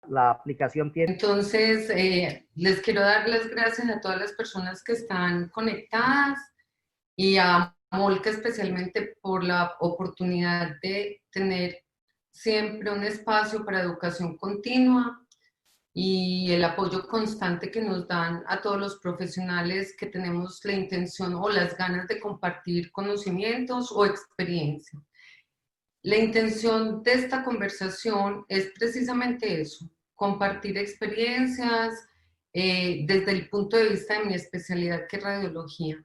la aplicación tiene. Entonces, les quiero dar las gracias a todas las personas que están conectadas y a Molca especialmente por la oportunidad de tener siempre un espacio para educación continua y el apoyo constante que nos dan a todos los profesionales que tenemos la intención o las ganas de compartir conocimientos o experiencia. La intención de esta conversación es precisamente eso, compartir experiencias desde el punto de vista de mi especialidad que es radiología.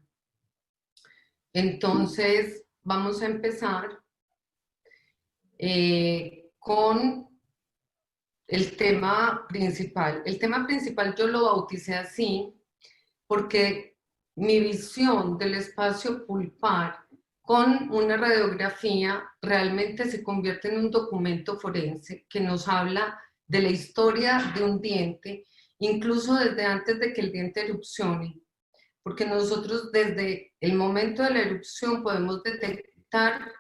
Entonces, vamos a empezar con el tema principal. El tema principal yo lo bauticé así porque mi visión del espacio pulpar con una radiografía realmente se convierte en un documento forense que nos habla de la historia de un diente, incluso desde antes de que el diente erupcione, porque nosotros desde el momento de la erupción podemos detectar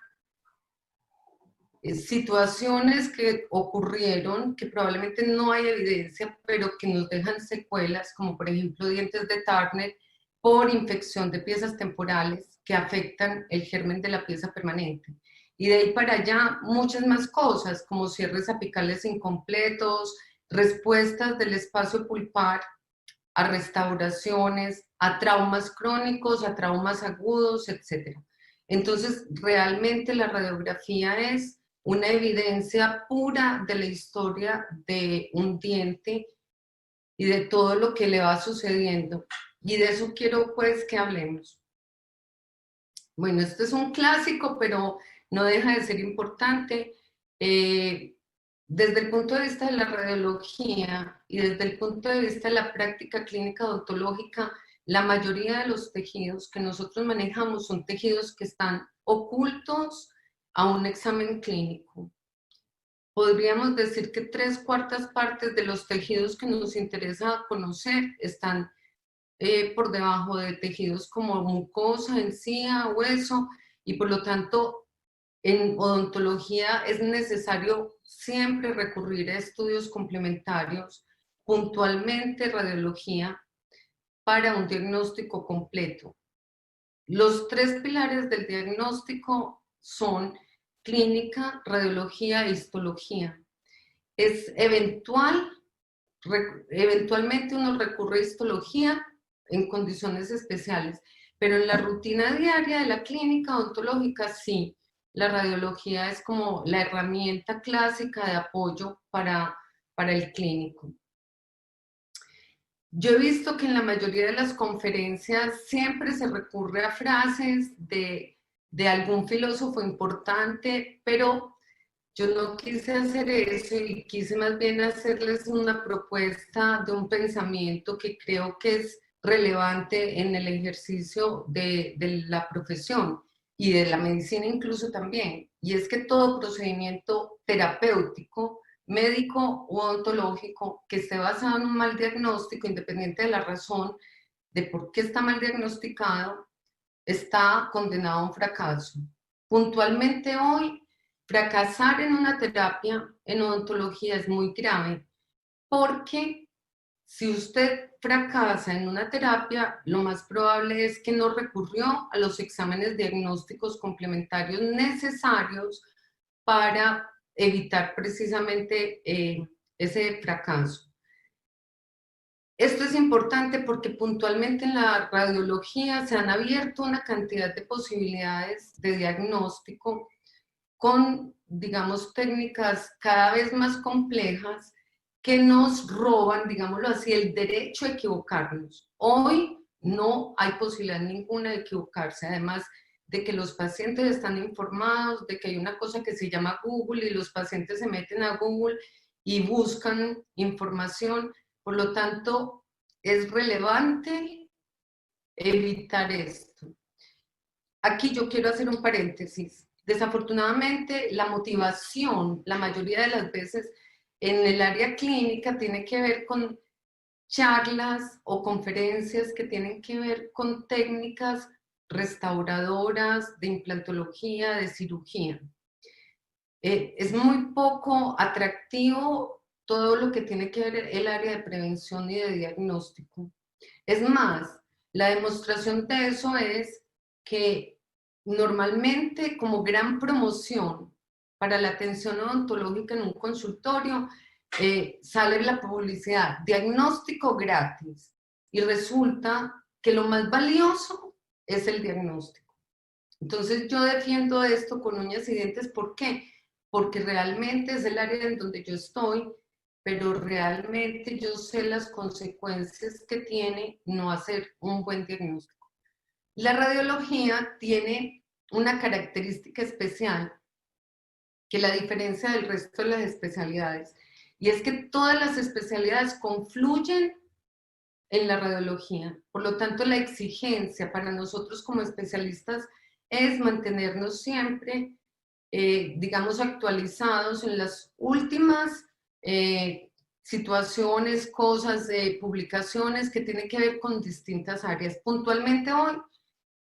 situaciones que ocurrieron, que probablemente no hay evidencia, pero que nos dejan secuelas, como por ejemplo dientes de Turner, por infección de piezas temporales que afectan el germen de la pieza permanente. Y de ahí para allá muchas más cosas, como cierres apicales incompletos, respuestas del espacio pulpar a restauraciones, a traumas crónicos, a traumas agudos, etc. Entonces, realmente la radiografía es una evidencia pura de la historia de un diente y de todo lo que le va sucediendo. Y de eso quiero pues que hablemos. Bueno, este es un clásico, pero no deja de ser importante. Desde el punto de vista de la radiología y desde el punto de vista de la práctica clínica odontológica, la mayoría de los tejidos que nosotros manejamos son tejidos que están ocultos a un examen clínico. Podríamos decir que 3/4 de los tejidos que nos interesa conocer están por debajo de tejidos como mucosa, encía, hueso, y por lo tanto en odontología es necesario siempre recurrir a estudios complementarios, puntualmente radiología, para un diagnóstico completo. Los 3 pilares del diagnóstico son clínica, radiología e histología. Es eventualmente uno recurre a histología en condiciones especiales, pero en la rutina diaria de la clínica odontológica sí, la radiología es como la herramienta clásica de apoyo para el clínico. Yo he visto que en la mayoría de las conferencias siempre se recurre a frases de algún filósofo importante, pero yo no quise hacer eso y quise más bien hacerles una propuesta de un pensamiento que creo que es relevante en el ejercicio de la profesión y de la medicina incluso también. Y es que todo procedimiento terapéutico, médico u odontológico que esté basado en un mal diagnóstico, independiente de la razón de por qué está mal diagnosticado, está condenado a un fracaso. Puntualmente hoy, fracasar en una terapia en odontología es muy grave, porque si usted fracasa en una terapia, lo más probable es que no recurrió a los exámenes diagnósticos complementarios necesarios para evitar precisamente ese fracaso. Esto es importante porque puntualmente en la radiología se han abierto una cantidad de posibilidades de diagnóstico con, digamos, técnicas cada vez más complejas que nos roban, digámoslo así, el derecho a equivocarnos. Hoy no hay posibilidad ninguna de equivocarse, además de que los pacientes están informados, de que hay una cosa que se llama Google y los pacientes se meten a Google y buscan información. Por lo tanto, es relevante evitar esto. Aquí yo quiero hacer un paréntesis. Desafortunadamente, la motivación, la mayoría de las veces en el área clínica, tiene que ver con charlas o conferencias que tienen que ver con técnicas restauradoras, de implantología, de cirugía. Es muy poco atractivo todo lo que tiene que ver el área de prevención y de diagnóstico. Es más, la demostración de eso es que normalmente como gran promoción para la atención odontológica en un consultorio sale la publicidad diagnóstico gratis y resulta que lo más valioso es el diagnóstico. Entonces yo defiendo esto con uñas y dientes. ¿Por qué? Porque realmente es el área en donde yo estoy, pero realmente yo sé las consecuencias que tiene no hacer un buen diagnóstico. La radiología tiene una característica especial que la diferencia del resto de las especialidades, y es que todas las especialidades confluyen en la radiología. Por lo tanto, la exigencia para nosotros como especialistas es mantenernos siempre, digamos, actualizados en las últimas situaciones, cosas, publicaciones que tienen que ver con distintas áreas. Puntualmente hoy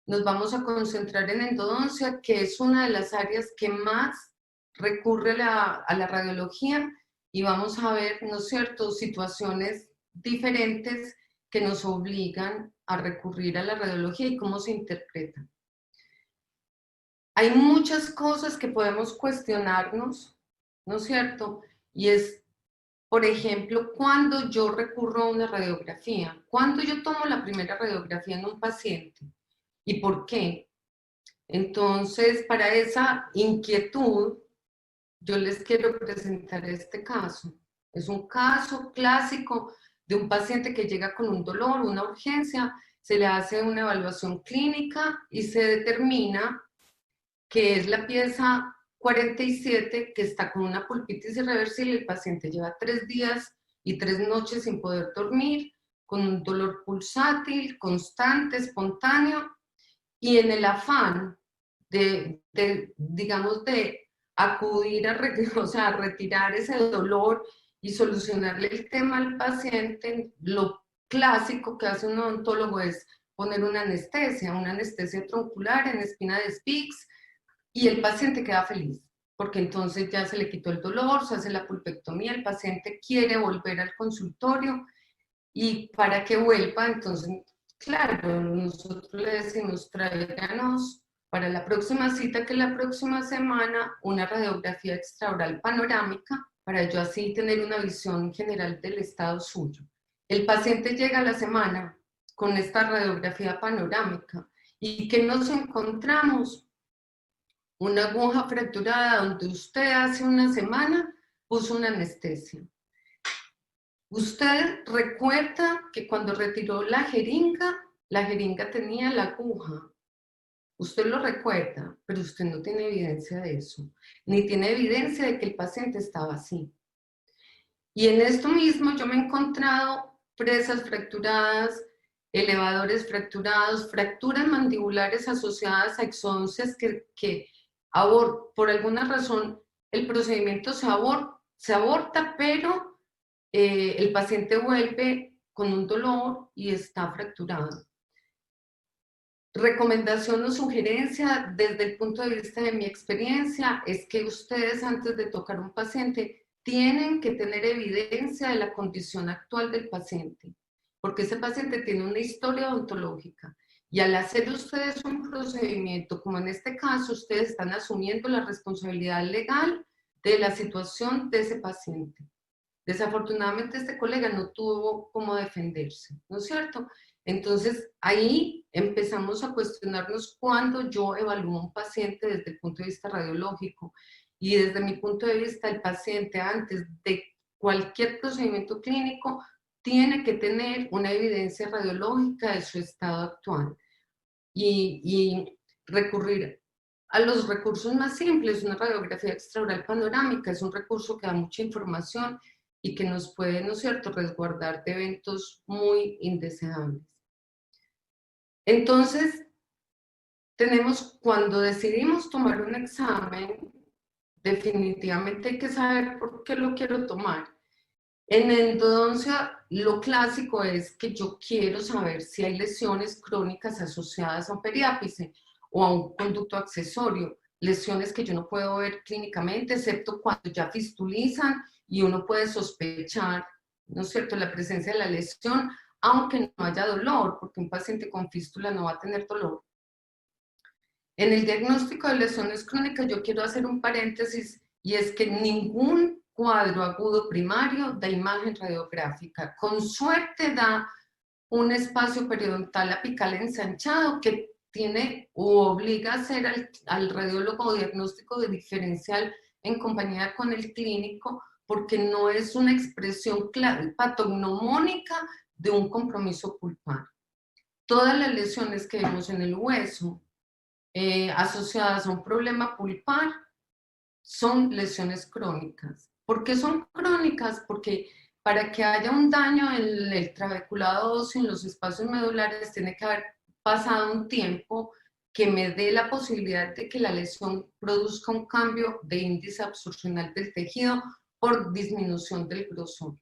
nos vamos a concentrar en endodoncia, que es una de las áreas que más recurre a la radiología, y vamos a ver, ¿no es cierto?, situaciones diferentes que nos obligan a recurrir a la radiología y cómo se interpretan. Hay muchas cosas que podemos cuestionarnos, ¿no es cierto? Y es, por ejemplo, cuando yo recurro a una radiografía, cuando yo tomo la primera radiografía en un paciente y por qué. Entonces, para esa inquietud, yo les quiero presentar este caso. Es un caso clásico de un paciente que llega con un dolor, una urgencia, se le hace una evaluación clínica y se determina que es la pieza 47, que está con una pulpitis irreversible. El paciente lleva 3 días y 3 noches sin poder dormir, con un dolor pulsátil, constante, espontáneo, y en el afán digamos, de acudir a, o sea, a retirar ese dolor y solucionarle el tema al paciente, lo clásico que hace un odontólogo es poner una anestesia troncular en espina de Spix, y el paciente queda feliz, porque entonces ya se le quitó el dolor, se hace la pulpectomía, el paciente quiere volver al consultorio, y para que vuelva, entonces, claro, nosotros le decimos, tráiganos para la próxima cita, que la próxima semana, una radiografía extraoral panorámica, para yo así tener una visión general del estado suyo. El paciente llega a la semana con esta radiografía panorámica, y que nos encontramos una aguja fracturada donde usted hace una semana puso una anestesia. Usted recuerda que cuando retiró la jeringa tenía la aguja. Usted lo recuerda, pero usted no tiene evidencia de eso, ni tiene evidencia de que el paciente estaba así. Y en esto mismo yo me he encontrado presas fracturadas, elevadores fracturados, fracturas mandibulares asociadas a exoncias que por alguna razón el procedimiento se aborta, pero el paciente vuelve con un dolor y está fracturado. Recomendación o sugerencia desde el punto de vista de mi experiencia es que ustedes, antes de tocar un paciente, tienen que tener evidencia de la condición actual del paciente, porque ese paciente tiene una historia odontológica, y al hacer ustedes un procedimiento, como en este caso, ustedes están asumiendo la responsabilidad legal de la situación de ese paciente. Desafortunadamente, este colega no tuvo cómo defenderse, ¿no es cierto? Entonces, ahí empezamos a cuestionarnos cuando yo evalúo a un paciente desde el punto de vista radiológico, y desde mi punto de vista, el paciente, antes de cualquier procedimiento clínico, tiene que tener una evidencia radiológica de su estado actual y recurrir a los recursos más simples. Una radiografía extraoral panorámica es un recurso que da mucha información y que nos puede, ¿no es cierto?, resguardar de eventos muy indeseables. Entonces, cuando decidimos tomar un examen, definitivamente hay que saber por qué lo quiero tomar. En endodoncia, lo clásico es que yo quiero saber si hay lesiones crónicas asociadas a un periápice o a un conducto accesorio. lesiones que yo no puedo ver clínicamente, excepto cuando ya fistulizan y uno puede sospechar, ¿no es cierto?, la presencia de la lesión, aunque no haya dolor, porque un paciente con fístula no va a tener dolor. En el diagnóstico de lesiones crónicas yo quiero hacer un paréntesis, y es que ningún cuadro agudo primario da imagen radiográfica. Con suerte da un espacio periodontal apical ensanchado que tiene o obliga a hacer al radiólogo diagnóstico de diferencial en compañía con el clínico, porque no es una expresión patognomónica de un compromiso pulpar. Todas las lesiones que vemos en el hueso asociadas a un problema pulpar son lesiones crónicas. ¿Por qué son crónicas? Porque para que haya un daño en el trabeculado óseo, en los espacios medulares, tiene que haber pasado un tiempo que me dé la posibilidad de que la lesión produzca un cambio de índice absorcional del tejido por disminución del grosor.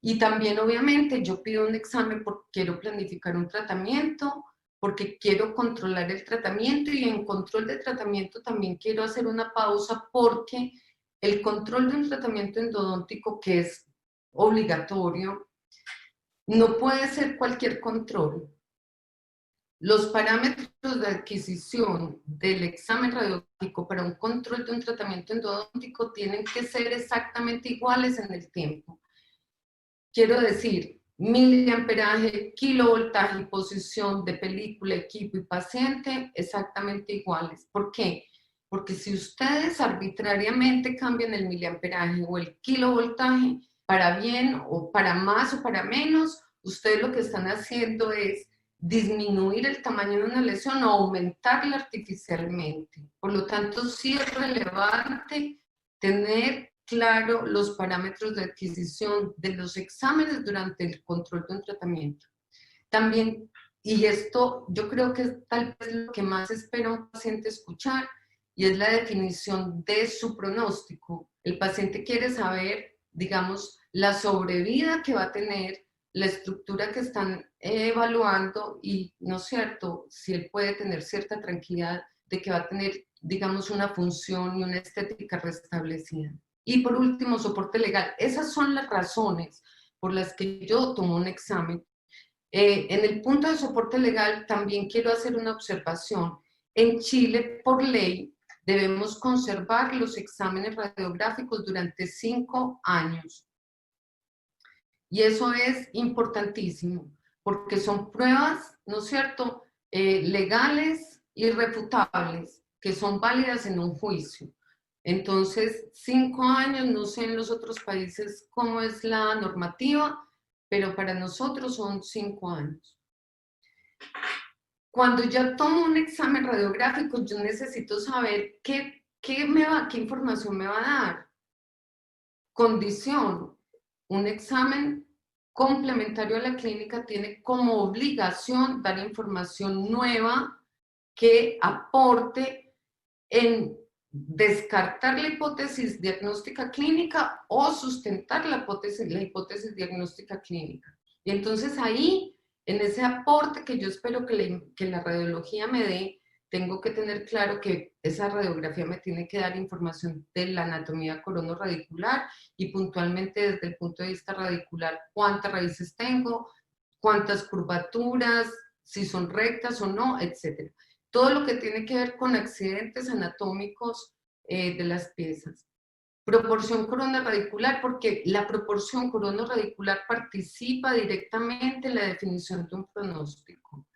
Y también, obviamente, yo pido un examen porque quiero planificar un tratamiento, porque quiero controlar el tratamiento, y en control de tratamiento también quiero hacer una pausa porque el control de un tratamiento endodóntico, que es obligatorio, no puede ser cualquier control. Los parámetros de adquisición del examen radiológico para un control de un tratamiento endodóntico tienen que ser exactamente iguales en el tiempo. Quiero decir, miliamperaje, kilovoltaje y posición de película, equipo y paciente exactamente iguales. ¿Por qué? Porque si ustedes arbitrariamente cambian el miliamperaje o el kilovoltaje para bien o para más o para menos, ustedes lo que están haciendo es disminuir el tamaño de una lesión o aumentarla artificialmente. Por lo tanto, sí es relevante tener claro los parámetros de adquisición de los exámenes durante el control de un tratamiento. También, y esto yo creo que es tal vez lo que más espera un paciente escuchar, y es la definición de su pronóstico. El paciente quiere saber, digamos, la sobrevida que va a tener, la estructura que están evaluando, y, ¿no es cierto?, si él puede tener cierta tranquilidad de que va a tener, digamos, una función y una estética restablecida. Y por último, soporte legal. Esas son las razones por las que yo tomo un examen. En el punto de soporte legal también quiero hacer una observación. En Chile, por ley, debemos conservar los exámenes radiográficos durante 5 años. Y eso es importantísimo, porque son pruebas, ¿no es cierto?, legales, irrefutables, que son válidas en un juicio. Entonces, 5 años, no sé en los otros países cómo es la normativa, pero para nosotros son 5 años. Cuando ya tomo un examen radiográfico, yo necesito saber qué información me va a dar. Condición: un examen complementario a la clínica tiene como obligación dar información nueva que aporte en descartar la hipótesis diagnóstica clínica o sustentar la hipótesis diagnóstica clínica. Y entonces ahí, en ese aporte que yo espero que la radiología me dé, tengo que tener claro que esa radiografía me tiene que dar información de la anatomía coronorradicular, y puntualmente desde el punto de vista radicular, cuántas raíces tengo, cuántas curvaturas, si son rectas o no, etc. Todo lo que tiene que ver con accidentes anatómicos de las piezas. Proporción coronarradicular, porque la proporción coronarradicular participa directamente en la definición de un pronóstico.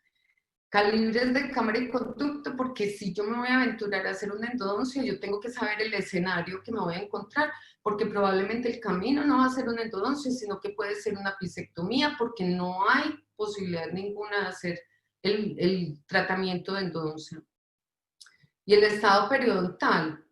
Calibres de cámara y conducto, porque si yo me voy a aventurar a hacer una endodoncia, yo tengo que saber el escenario que me voy a encontrar, porque probablemente el camino no va a ser una endodoncia, sino que puede ser una pisectomía, porque no hay posibilidad ninguna de hacer el tratamiento de endodoncia. Y el estado periodontal.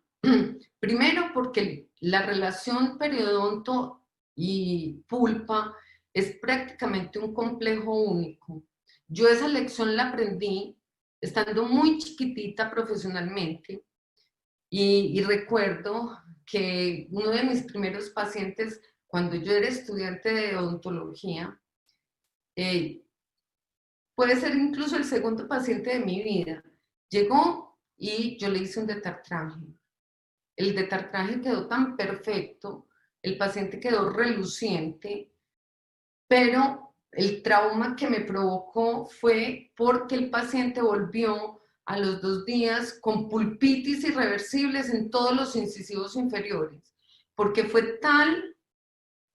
Primero, porque la relación periodonto y pulpa es prácticamente un complejo único. Yo esa lección la aprendí estando muy chiquitita profesionalmente, y recuerdo que uno de mis primeros pacientes, cuando yo era estudiante de odontología, puede ser incluso el segundo paciente de mi vida, llegó y yo le hice un detartraje. El detartraje quedó tan perfecto, el paciente quedó reluciente, pero el trauma que me provocó fue porque el paciente volvió a los 2 días con pulpitis irreversibles en todos los incisivos inferiores, porque fue tal,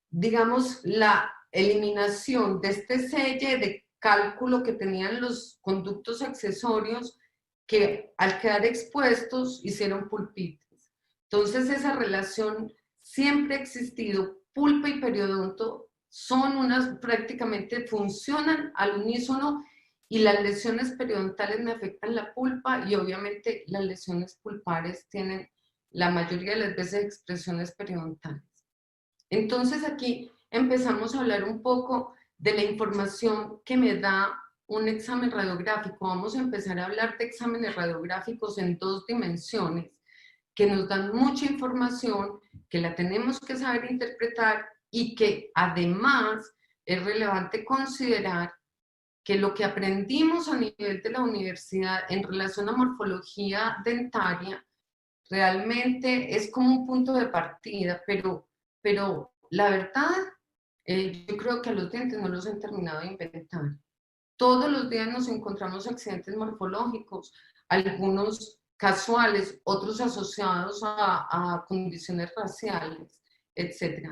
digamos, la eliminación de este selle de cálculo que tenían los conductos accesorios que al quedar expuestos hicieron pulpitis. Entonces esa relación siempre ha existido, pulpa y periodonto son unas, prácticamente funcionan al unísono y las lesiones periodontales me afectan la pulpa y obviamente las lesiones pulpares tienen la mayoría de las veces expresiones periodontales. Entonces aquí empezamos a hablar un poco de la información que me da un examen radiográfico. Vamos a empezar a hablar de exámenes radiográficos en 2 dimensiones que nos dan mucha información, que la tenemos que saber interpretar y que además es relevante considerar que lo que aprendimos a nivel de la universidad en relación a morfología dentaria realmente es como un punto de partida, pero la verdad, yo creo que a los dientes no los han terminado de inventar. Todos los días nos encontramos accidentes morfológicos, algunos casuales, otros asociados a condiciones raciales, etc.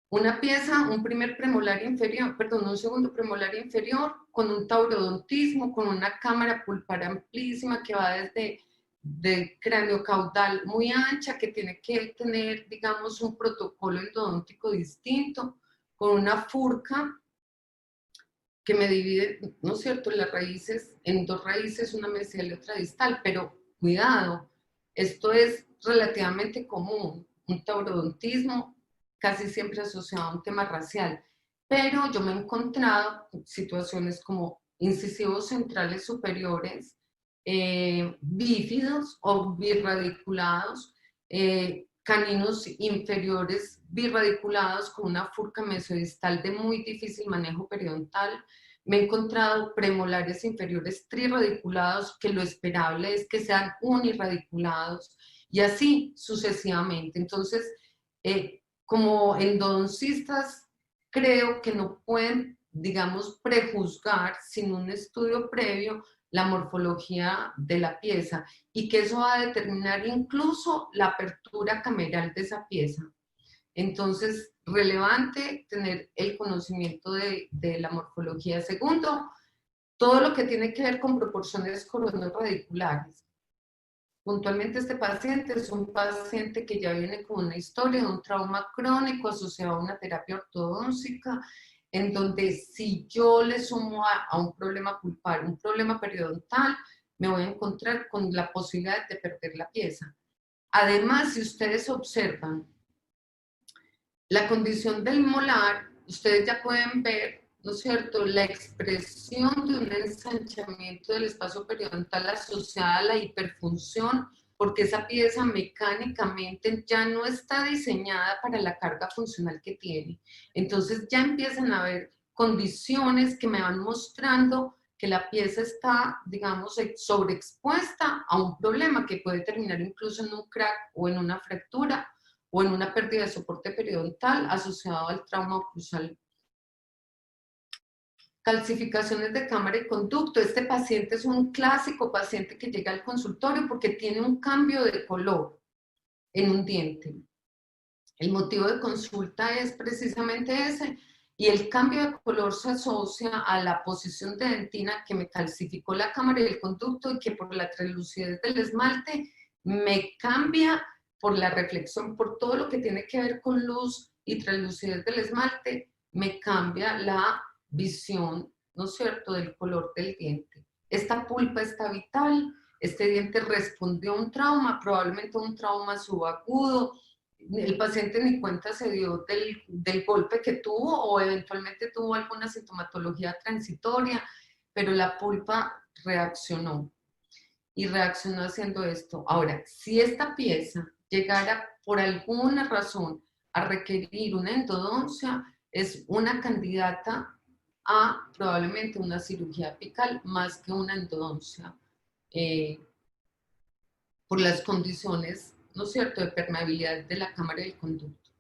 Una pieza, un primer premolar inferior, perdón, un segundo premolar inferior con un taurodontismo, con una cámara pulpar amplísima que va desde de cráneo caudal muy ancha, que tiene que tener, digamos, un protocolo endodóntico distinto, con una furca que me divide, ¿no es cierto?, las raíces en 2 raíces, una mesial y otra distal, pero cuidado, esto es relativamente común, un taurodontismo casi siempre asociado a un tema racial, pero yo me he encontrado situaciones como incisivos centrales superiores, bífidos o birradiculados, caninos inferiores birradiculados con una furca mesodistal de muy difícil manejo periodontal. Me he encontrado premolares inferiores trirradiculados, que lo esperable es que sean unirradiculados, y así sucesivamente. Entonces, como endodoncistas, creo que no pueden, digamos, prejuzgar sin un estudio previo la morfología de la pieza y que eso va a determinar incluso la apertura cameral de esa pieza. Entonces, relevante tener el conocimiento de la morfología. Segundo, todo lo que tiene que ver con proporciones coronoradiculares. Puntualmente este paciente es un paciente que ya viene con una historia de un trauma crónico asociado a una terapia ortodóntica, en donde si yo le sumo a un problema pulpar, un problema periodontal, me voy a encontrar con la posibilidad de perder la pieza. Además, si ustedes observan la condición del molar, ustedes ya pueden ver, ¿no es cierto?, la expresión de un ensanchamiento del espacio periodontal asociada a la hiperfunción, porque esa pieza mecánicamente ya no está diseñada para la carga funcional que tiene. Entonces ya empiezan a haber condiciones que me van mostrando que la pieza está, digamos, sobreexpuesta a un problema que puede terminar incluso en un crack o en una fractura o en una pérdida de soporte periodontal asociado al trauma oclusal. Calcificaciones de cámara y conducto. Este paciente es un clásico paciente que llega al consultorio porque tiene un cambio de color en un diente. El motivo de consulta es precisamente ese, y el cambio de color se asocia a la posición de dentina que me calcificó la cámara y el conducto, y que por la translucidez del esmalte me cambia, por la reflexión, por todo lo que tiene que ver con luz y translucidez del esmalte, me cambia la visión, ¿no es cierto?, del color del diente. Esta pulpa está vital, este diente respondió a un trauma, probablemente un trauma subagudo. El paciente ni cuenta se dio del golpe que tuvo, o eventualmente tuvo alguna sintomatología transitoria, pero la pulpa reaccionó y reaccionó haciendo esto. Ahora, si esta pieza llegara por alguna razón a requerir una endodoncia, es una candidata a probablemente una cirugía apical más que una endodoncia. por las condiciones, ¿no es cierto?, de permeabilidad de la cámara del conducto.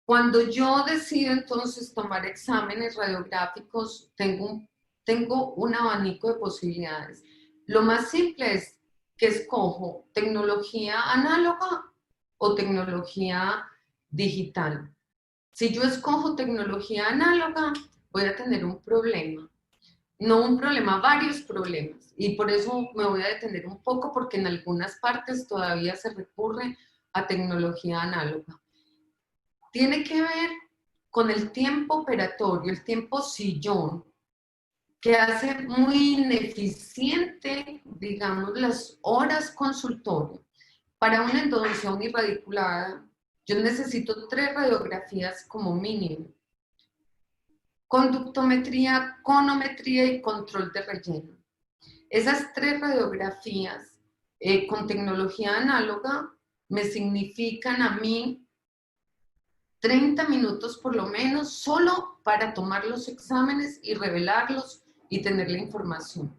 Cuando yo decido entonces tomar exámenes radiográficos, tengo un abanico de posibilidades. Lo más simple es que escojo tecnología análoga o tecnología digital. Si yo escojo tecnología análoga, voy a tener un problema. No un problema, varios problemas. Y por eso me voy a detener un poco, porque en algunas partes todavía se recurre a tecnología análoga. Tiene que ver con el tiempo operatorio, el tiempo sillón, que hace muy ineficiente, digamos, las horas consultorio. Para una endodoncia unirradiculada, yo necesito 3 radiografías como mínimo. Conductometría, conometría y control de relleno. Esas 3 radiografías con tecnología análoga me significan a mí 30 minutos por lo menos solo para tomar los exámenes y revelarlos y tener la información.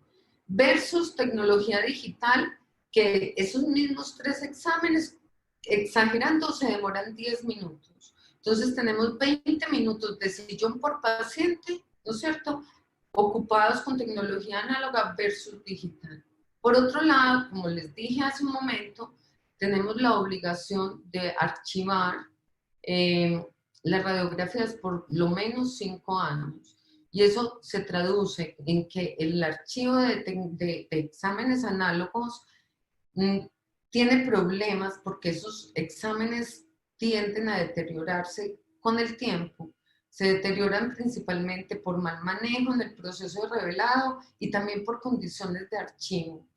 Versus tecnología digital, que esos mismos 3 exámenes, exagerando, se demoran 10 minutos. Entonces tenemos 20 minutos de sillón por paciente, ¿no es cierto?, ocupados con tecnología análoga versus digital. Por otro lado, como les dije hace un momento, tenemos la obligación de archivar las radiografías por lo menos 5 años. Y eso se traduce en que el archivo de exámenes análogos tiene problemas porque esos exámenes tienden a deteriorarse con el tiempo. Se deterioran principalmente por mal manejo en el proceso de revelado y también por condiciones de archivo.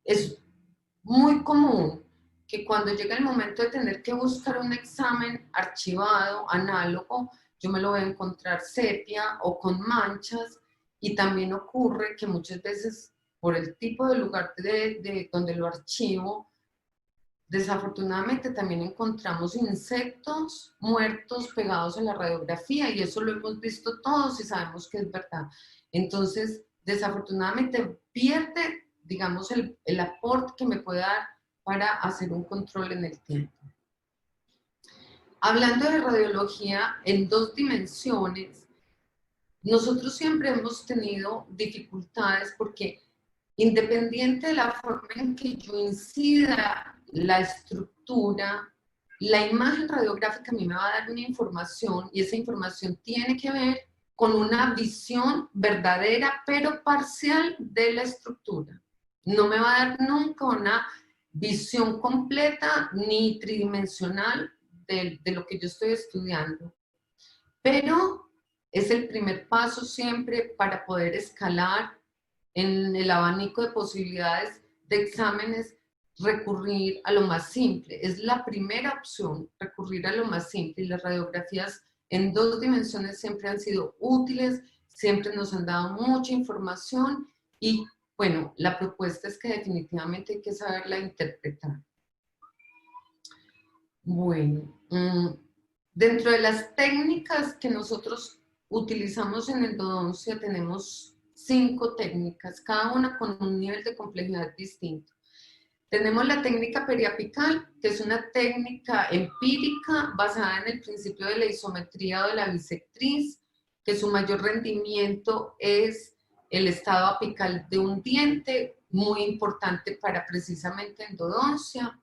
Es muy común que cuando llega el momento de tener que buscar un examen archivado, análogo, yo me lo voy a encontrar sepia o con manchas, y también ocurre que muchas veces por el tipo de lugar de donde lo archivo, desafortunadamente también encontramos insectos muertos pegados en la radiografía, y eso lo hemos visto todos y sabemos que es verdad. Entonces, desafortunadamente pierde, digamos, el aporte que me puede dar para hacer un control en el tiempo. Hablando de radiología en 2 dimensiones, nosotros siempre hemos tenido dificultades porque, independiente de la forma en que yo incida la estructura, la imagen radiográfica a mí me va a dar una información, y esa información tiene que ver con una visión verdadera pero parcial de la estructura. No me va a dar nunca una visión completa ni tridimensional de lo que yo estoy estudiando. Pero es el primer paso siempre para poder escalar en el abanico de posibilidades de exámenes, recurrir a lo más simple. Es la primera opción, recurrir a lo más simple. Y las radiografías en 2 dimensiones siempre han sido útiles, siempre nos han dado mucha información, y bueno, la propuesta es que definitivamente hay que saberla interpretar. Bueno, dentro de las técnicas que nosotros utilizamos en endodoncia tenemos 5 técnicas, cada una con un nivel de complejidad distinto. Tenemos la técnica periapical, que es una técnica empírica basada en el principio de la isometría o de la bisectriz, que su mayor rendimiento es el estado apical de un diente, muy importante para precisamente endodoncia,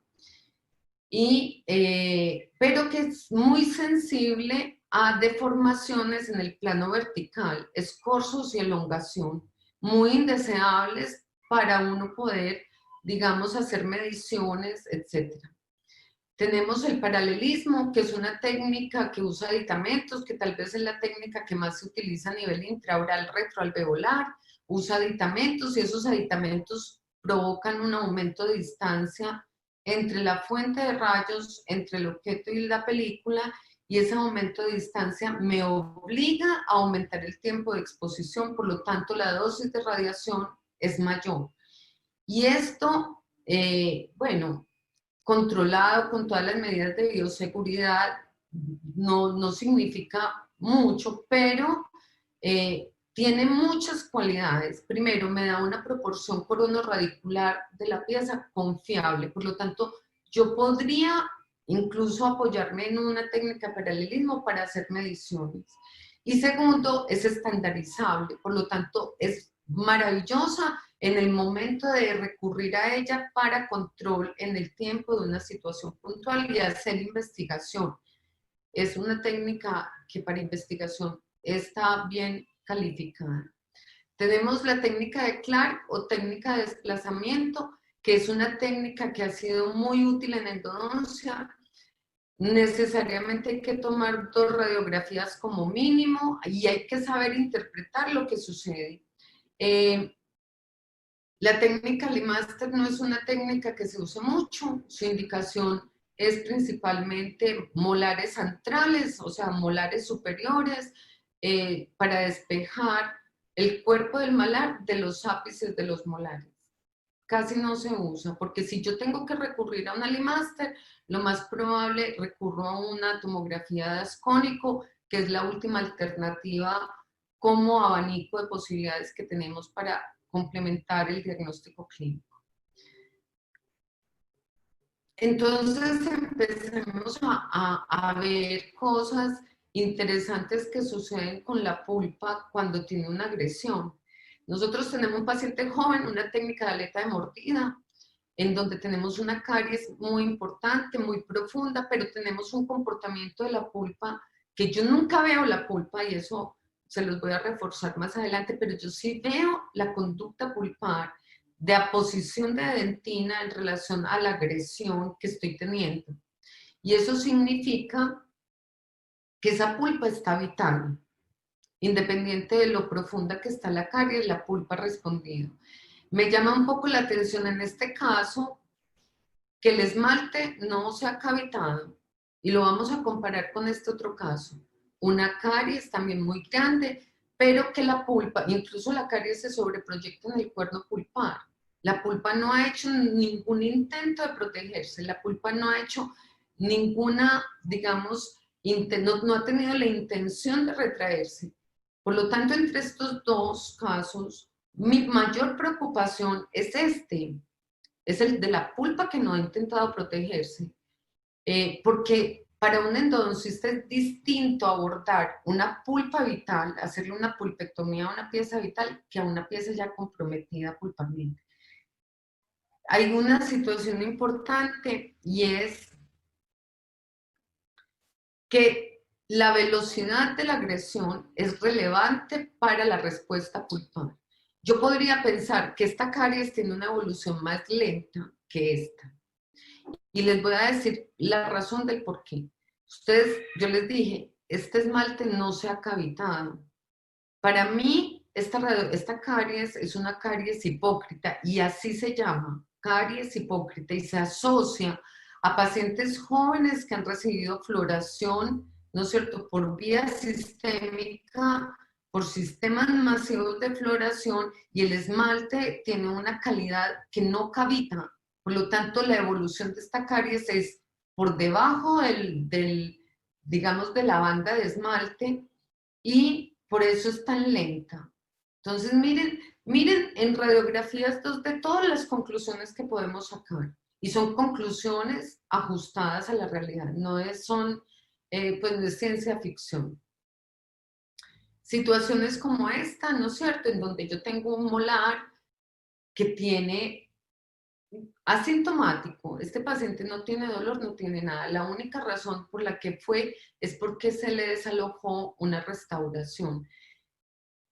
pero que es muy sensible a deformaciones en el plano vertical, escorzos y elongación, muy indeseables para uno poder, digamos, hacer mediciones, etc. Tenemos el paralelismo, que es una técnica que usa aditamentos, que tal vez es la técnica que más se utiliza a nivel intraoral retroalveolar. Usa aditamentos y esos aditamentos provocan un aumento de distancia entre la fuente de rayos, entre el objeto y la película, y ese aumento de distancia me obliga a aumentar el tiempo de exposición, por lo tanto la dosis de radiación es mayor. Y esto, bueno, controlado con todas las medidas de bioseguridad, no significa mucho, pero tiene muchas cualidades. Primero, me da una proporción coronarradicular de la pieza confiable, por lo tanto, yo podría incluso apoyarme en una técnica de paralelismo para hacer mediciones. Y segundo, es estandarizable, por lo tanto, es maravillosa en el momento de recurrir a ella para control en el tiempo de una situación puntual y hacer investigación. Es una técnica que para investigación está bien calificada. Tenemos la técnica de Clark o técnica de desplazamiento, que es una técnica que ha sido muy útil en endodoncia. Necesariamente hay que tomar 2 radiografías como mínimo y hay que saber interpretar lo que sucede. La técnica Limaster no es una técnica que se use mucho, su indicación es principalmente molares centrales, o sea, molares superiores, para despejar el cuerpo del malar de los ápices de los molares. Casi no se usa, porque si yo tengo que recurrir a una Limaster, lo más probable recurro a una tomografía de ascónico, que es la última alternativa como abanico de posibilidades que tenemos para complementar el diagnóstico clínico. Entonces empecemos a ver cosas interesantes que suceden con la pulpa cuando tiene una agresión. Nosotros tenemos un paciente joven, una técnica de aleta de mordida, en donde tenemos una caries muy importante, muy profunda, pero tenemos un comportamiento de la pulpa que yo nunca veo la pulpa y eso se los voy a reforzar más adelante, pero yo sí veo la conducta pulpar de aposición de dentina en relación a la agresión que estoy teniendo. Y eso significa que esa pulpa está vital, independiente de lo profunda que está la caries, la pulpa ha respondido. Me llama un poco la atención en este caso que el esmalte no se ha cavitado y lo vamos a comparar con este otro caso. Una caries también muy grande, pero que la pulpa, incluso la caries se sobreproyecta en el cuerno pulpar. La pulpa no ha hecho ningún intento de protegerse, la pulpa no ha hecho ninguna, digamos, no ha tenido la intención de retraerse. Por lo tanto, entre estos dos casos, mi mayor preocupación es es el de la pulpa que no ha intentado protegerse, porque para un endodoncista es distinto abordar una pulpa vital, hacerle una pulpectomía a una pieza vital, que a una pieza ya comprometida pulparmente. Hay una situación importante y es que la velocidad de la agresión es relevante para la respuesta pulpar. Yo podría pensar que esta caries tiene una evolución más lenta que esta. Y les voy a decir la razón del por qué. Ustedes, yo les dije, este esmalte no se ha cavitado. Para mí, esta caries es una caries hipócrita y así se llama, caries hipócrita, y se asocia a pacientes jóvenes que han recibido floración, ¿no es cierto?, por vía sistémica, por sistemas masivos de floración, y el esmalte tiene una calidad que no cavita. Por lo tanto, la evolución de esta caries es por debajo digamos, de la banda de esmalte, y por eso es tan lenta. Entonces, miren en radiografías de todas las conclusiones que podemos sacar. Y son conclusiones ajustadas a la realidad, pues no es ciencia ficción. Situaciones como esta, ¿no es cierto?, en donde yo tengo un molar que tiene asintomático, este paciente no tiene dolor, no tiene nada. La única razón por la que fue es porque se le desalojó una restauración.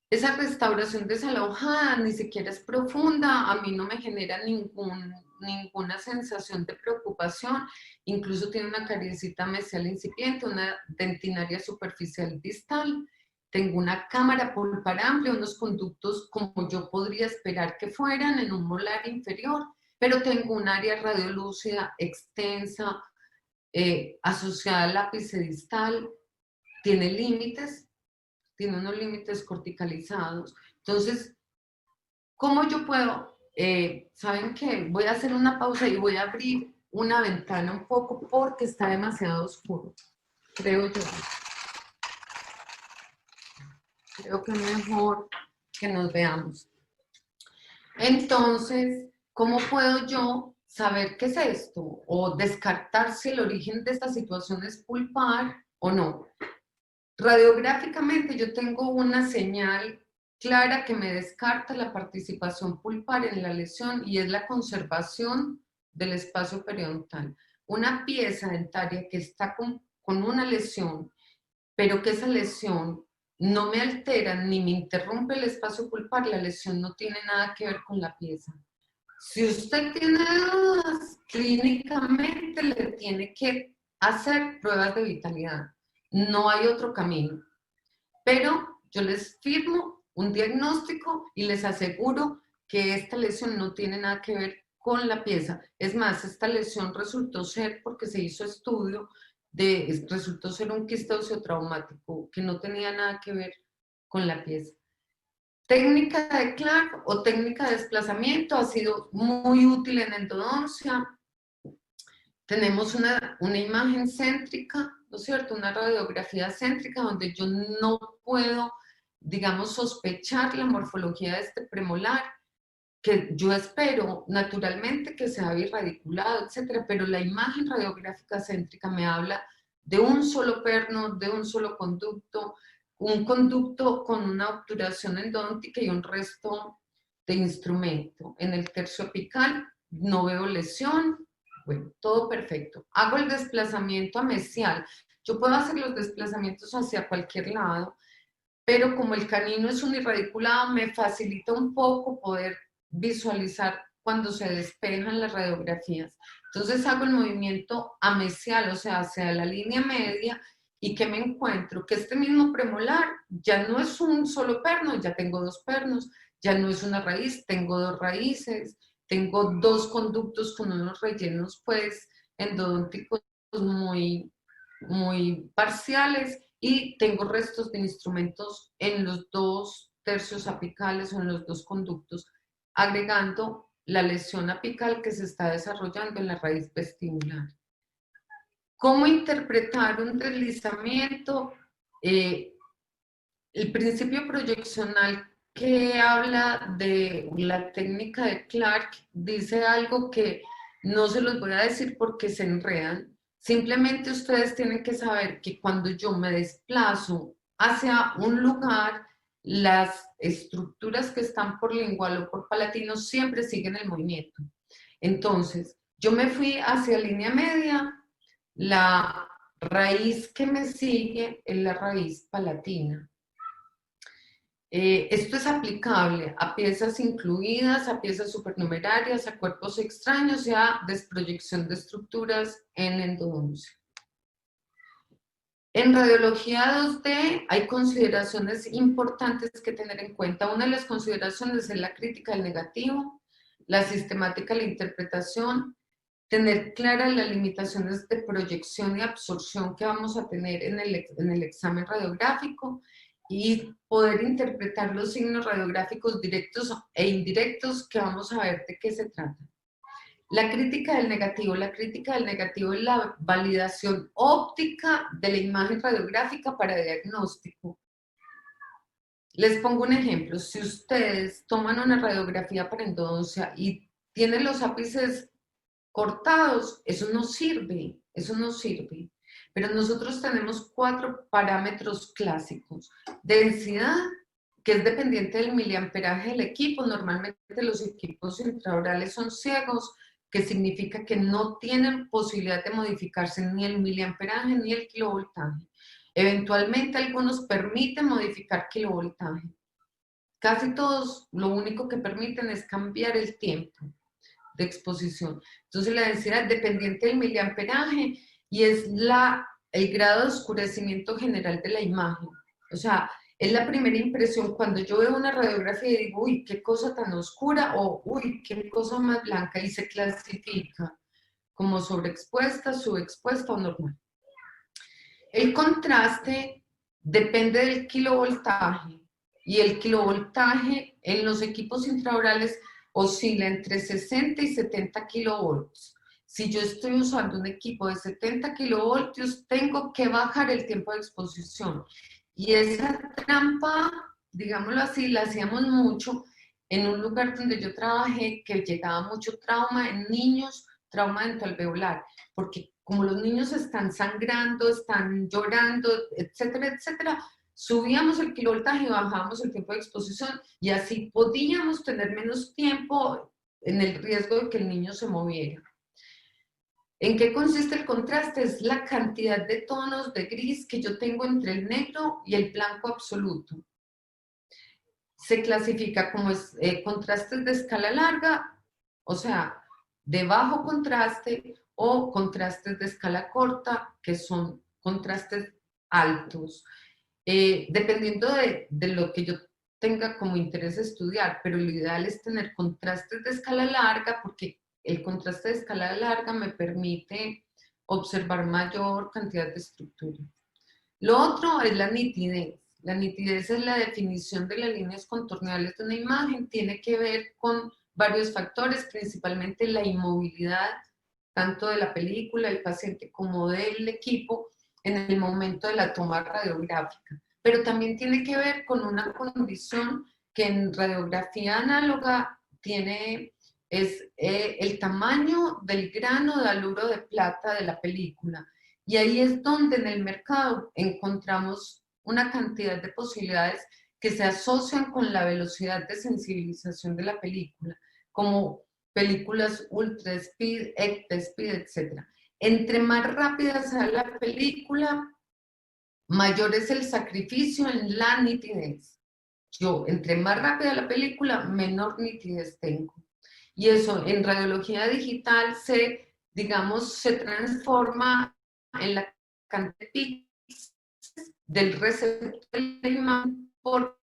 Esa restauración desalojada ni siquiera es profunda, a mí no me genera ninguna sensación de preocupación, incluso tiene una cariecita mesial incipiente, una dentinaria superficial distal, tengo una cámara pulpar amplia, unos conductos como yo podría esperar que fueran en un molar inferior, pero tengo un área radiolúcida extensa, asociada al ápice distal, tiene límites, tiene unos límites corticalizados. Entonces, ¿cómo yo puedo? ¿Saben qué? Voy a hacer una pausa y voy a abrir una ventana un poco porque está demasiado oscuro, creo yo. Creo que es mejor que nos veamos. Entonces, ¿cómo puedo yo saber qué es esto? O descartar si el origen de esta situación es pulpar o no. Radiográficamente yo tengo una señal clara que me descarta la participación pulpar en la lesión y es la conservación del espacio periodontal. Una pieza dentaria que está con una lesión, pero que esa lesión no me altera ni me interrumpe el espacio pulpar, la lesión no tiene nada que ver con la pieza. Si usted tiene dudas, clínicamente le tiene que hacer pruebas de vitalidad. No hay otro camino. Pero yo les firmo un diagnóstico y les aseguro que esta lesión no tiene nada que ver con la pieza. Es más, esta lesión resultó ser, porque se hizo estudio, resultó ser un quiste osteotraumático que no tenía nada que ver con la pieza. Técnica de Clark o técnica de desplazamiento ha sido muy útil en endodoncia. Tenemos una imagen céntrica, ¿no es cierto? Una radiografía céntrica donde yo no puedo, digamos, sospechar la morfología de este premolar, que yo espero naturalmente que sea birradiculado, etcétera, pero la imagen radiográfica céntrica me habla de un solo perno, de un solo conducto, un conducto con una obturación endodóntica y un resto de instrumento. En el tercio apical no veo lesión, bueno, todo perfecto. Hago el desplazamiento amesial. Yo puedo hacer los desplazamientos hacia cualquier lado, pero como el canino es unirradiculado, me facilita un poco poder visualizar cuando se despejan las radiografías. Entonces hago el movimiento amesial, o sea, hacia la línea media, y que me encuentro que este mismo premolar ya no es un solo perno, ya tengo dos pernos, ya no es una raíz, tengo dos raíces, tengo dos conductos con unos rellenos pues endodónticos muy parciales y tengo restos de instrumentos en los dos tercios apicales o en los dos conductos, agregando la lesión apical que se está desarrollando en la raíz vestibular. ¿Cómo interpretar un deslizamiento? El principio proyeccional que habla de la técnica de Clark dice algo que no se los voy a decir porque se enredan. Simplemente ustedes tienen que saber que cuando yo me desplazo hacia un lugar, las estructuras que están por lingual o por palatino siempre siguen el movimiento. Entonces, yo me fui hacia línea media, la raíz que me sigue es la raíz palatina. Esto es aplicable a piezas incluidas, a piezas supernumerarias, a cuerpos extraños y a desproyección de estructuras en endodoncia. En radiología 2D hay consideraciones importantes que tener en cuenta. Una de las consideraciones es la crítica del negativo, la sistemática de la interpretación, tener claras las limitaciones de proyección y absorción que vamos a tener en el examen radiográfico y poder interpretar los signos radiográficos directos e indirectos que vamos a ver de qué se trata. La crítica del negativo es la validación óptica de la imagen radiográfica para diagnóstico. Les pongo un ejemplo, si ustedes toman una radiografía para endodoncia y tienen los ápices cortados, eso no sirve, eso no sirve. Pero nosotros tenemos 4 parámetros clásicos. Densidad, que es dependiente del miliamperaje del equipo. Normalmente los equipos intraorales son ciegos, que significa que no tienen posibilidad de modificarse ni el miliamperaje ni el kilovoltaje. Eventualmente algunos permiten modificar kilovoltaje. Casi todos lo único que permiten es cambiar el tiempo de exposición. Entonces la densidad es dependiente del miliamperaje y es el grado de oscurecimiento general de la imagen. O sea, es la primera impresión cuando yo veo una radiografía y digo, uy, qué cosa tan oscura o uy, qué cosa más blanca y se clasifica como sobreexpuesta, subexpuesta o normal. El contraste depende del kilovoltaje y el kilovoltaje en los equipos intraorales oscila entre 60 y 70 kilovoltios. Si yo estoy usando un equipo de 70 kilovoltios, tengo que bajar el tiempo de exposición. Y esa trampa, digámoslo así, la hacíamos mucho en un lugar donde yo trabajé, que llegaba mucho trauma en niños, trauma dental-alveolar, porque como los niños están sangrando, están llorando, etcétera, etcétera, subíamos el kilovoltaje y bajábamos el tiempo de exposición y así podíamos tener menos tiempo en el riesgo de que el niño se moviera. ¿En qué consiste el contraste? Es la cantidad de tonos de gris que yo tengo entre el negro y el blanco absoluto. Se clasifica como contrastes de escala larga, o sea, de bajo contraste, o contrastes de escala corta, que son contrastes altos. Dependiendo de lo que yo tenga como interés estudiar, pero lo ideal es tener contrastes de escala larga porque el contraste de escala larga me permite observar mayor cantidad de estructuras. Lo otro es la nitidez. La nitidez es la definición de las líneas contorneales de una imagen. Tiene que ver con varios factores, principalmente la inmovilidad, tanto de la película, del paciente, como del equipo en el momento de la toma radiográfica. Pero también tiene que ver con una condición que en radiografía análoga es el tamaño del grano de haluro de plata de la película. Y ahí es donde en el mercado encontramos una cantidad de posibilidades que se asocian con la velocidad de sensibilización de la película, como películas ultra speed, extra speed, etc. Entre más rápida sea la película, mayor es el sacrificio en la nitidez. Yo, entre más rápida la película, menor nitidez tengo. Y eso en radiología digital digamos, se transforma en la cantidad de píxeles del receptor de la imagen por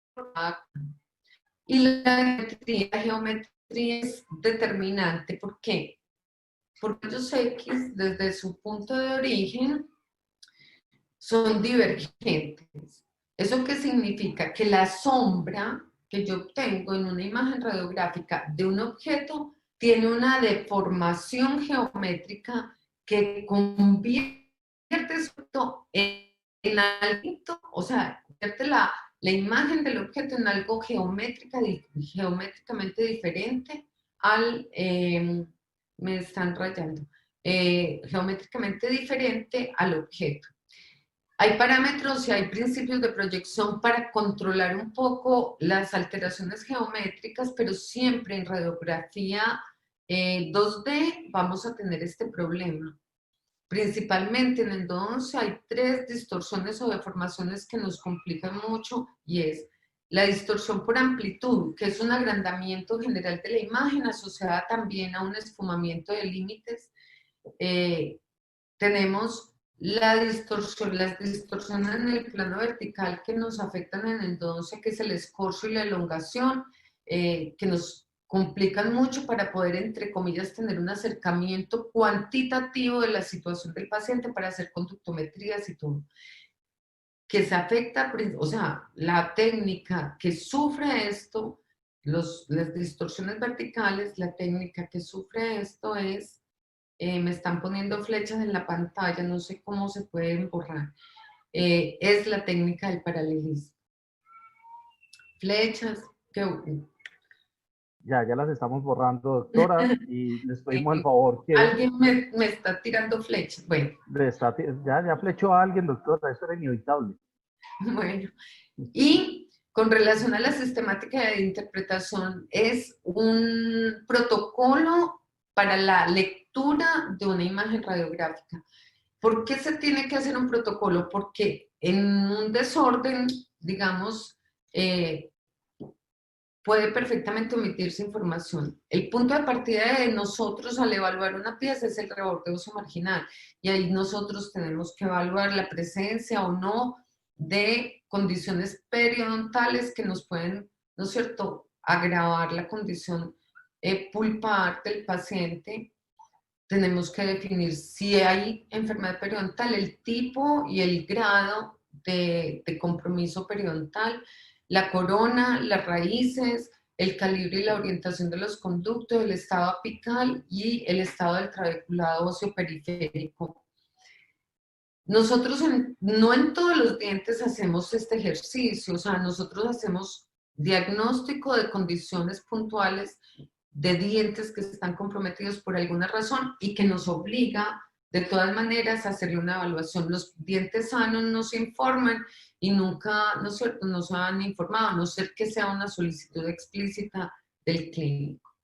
y la geometría es determinante. ¿Por qué? Porque los X, desde su punto de origen, son divergentes. ¿Eso qué significa? Que la sombra que yo obtengo en una imagen radiográfica de un objeto tiene una deformación geométrica que convierte esto en algo, o sea, convierte la imagen del objeto en algo geométricamente diferente al, me están rayando, geométricamente diferente al objeto. Hay parámetros y hay principios de proyección para controlar un poco las alteraciones geométricas, pero siempre en radiografía 2D vamos a tener este problema. Principalmente en el 211 hay 3 distorsiones o deformaciones que nos complican mucho y es la distorsión por amplitud, que es un agrandamiento general de la imagen asociada también a un esfumamiento de límites. Tenemos las distorsiones en el plano vertical que nos afectan en el 211, que es el escorzo y la elongación, que nos complican mucho para poder, entre comillas, tener un acercamiento cuantitativo de la situación del paciente para hacer conductometrías y todo. Que se afecta, o sea, la técnica que sufre esto, las distorsiones verticales, la técnica que sufre esto es me están poniendo flechas en la pantalla, no sé cómo se pueden borrar. Es la técnica del paralelismo. Flechas, que... Ya las estamos borrando, doctora, y les pedimos el favor que... Alguien me está tirando flechas. Bueno. Ya flechó a alguien, doctora, eso era inevitable. Bueno, y con relación a la sistemática de interpretación, es un protocolo para la lectura de una imagen radiográfica. ¿Por qué se tiene que hacer un protocolo? Porque en un desorden, digamos, puede perfectamente omitirse información. El punto de partida de nosotros al evaluar una pieza es el reborde óseo marginal y ahí nosotros tenemos que evaluar la presencia o no de condiciones periodontales que nos pueden, ¿no es cierto?, agravar la condición pulpar del paciente. Tenemos que definir si hay enfermedad periodontal, el tipo y el grado de compromiso periodontal, la corona, las raíces, el calibre y la orientación de los conductos, el estado apical y el estado del trabeculado óseo periférico. Nosotros no en todos los dientes hacemos este ejercicio, o sea, nosotros hacemos diagnóstico de condiciones puntuales de dientes que están comprometidos por alguna razón y que nos obliga de todas maneras a hacerle una evaluación. Los dientes sanos no se informan y nunca, ¿no es cierto?, nos han informado, a no ser que sea una solicitud explícita del clínico.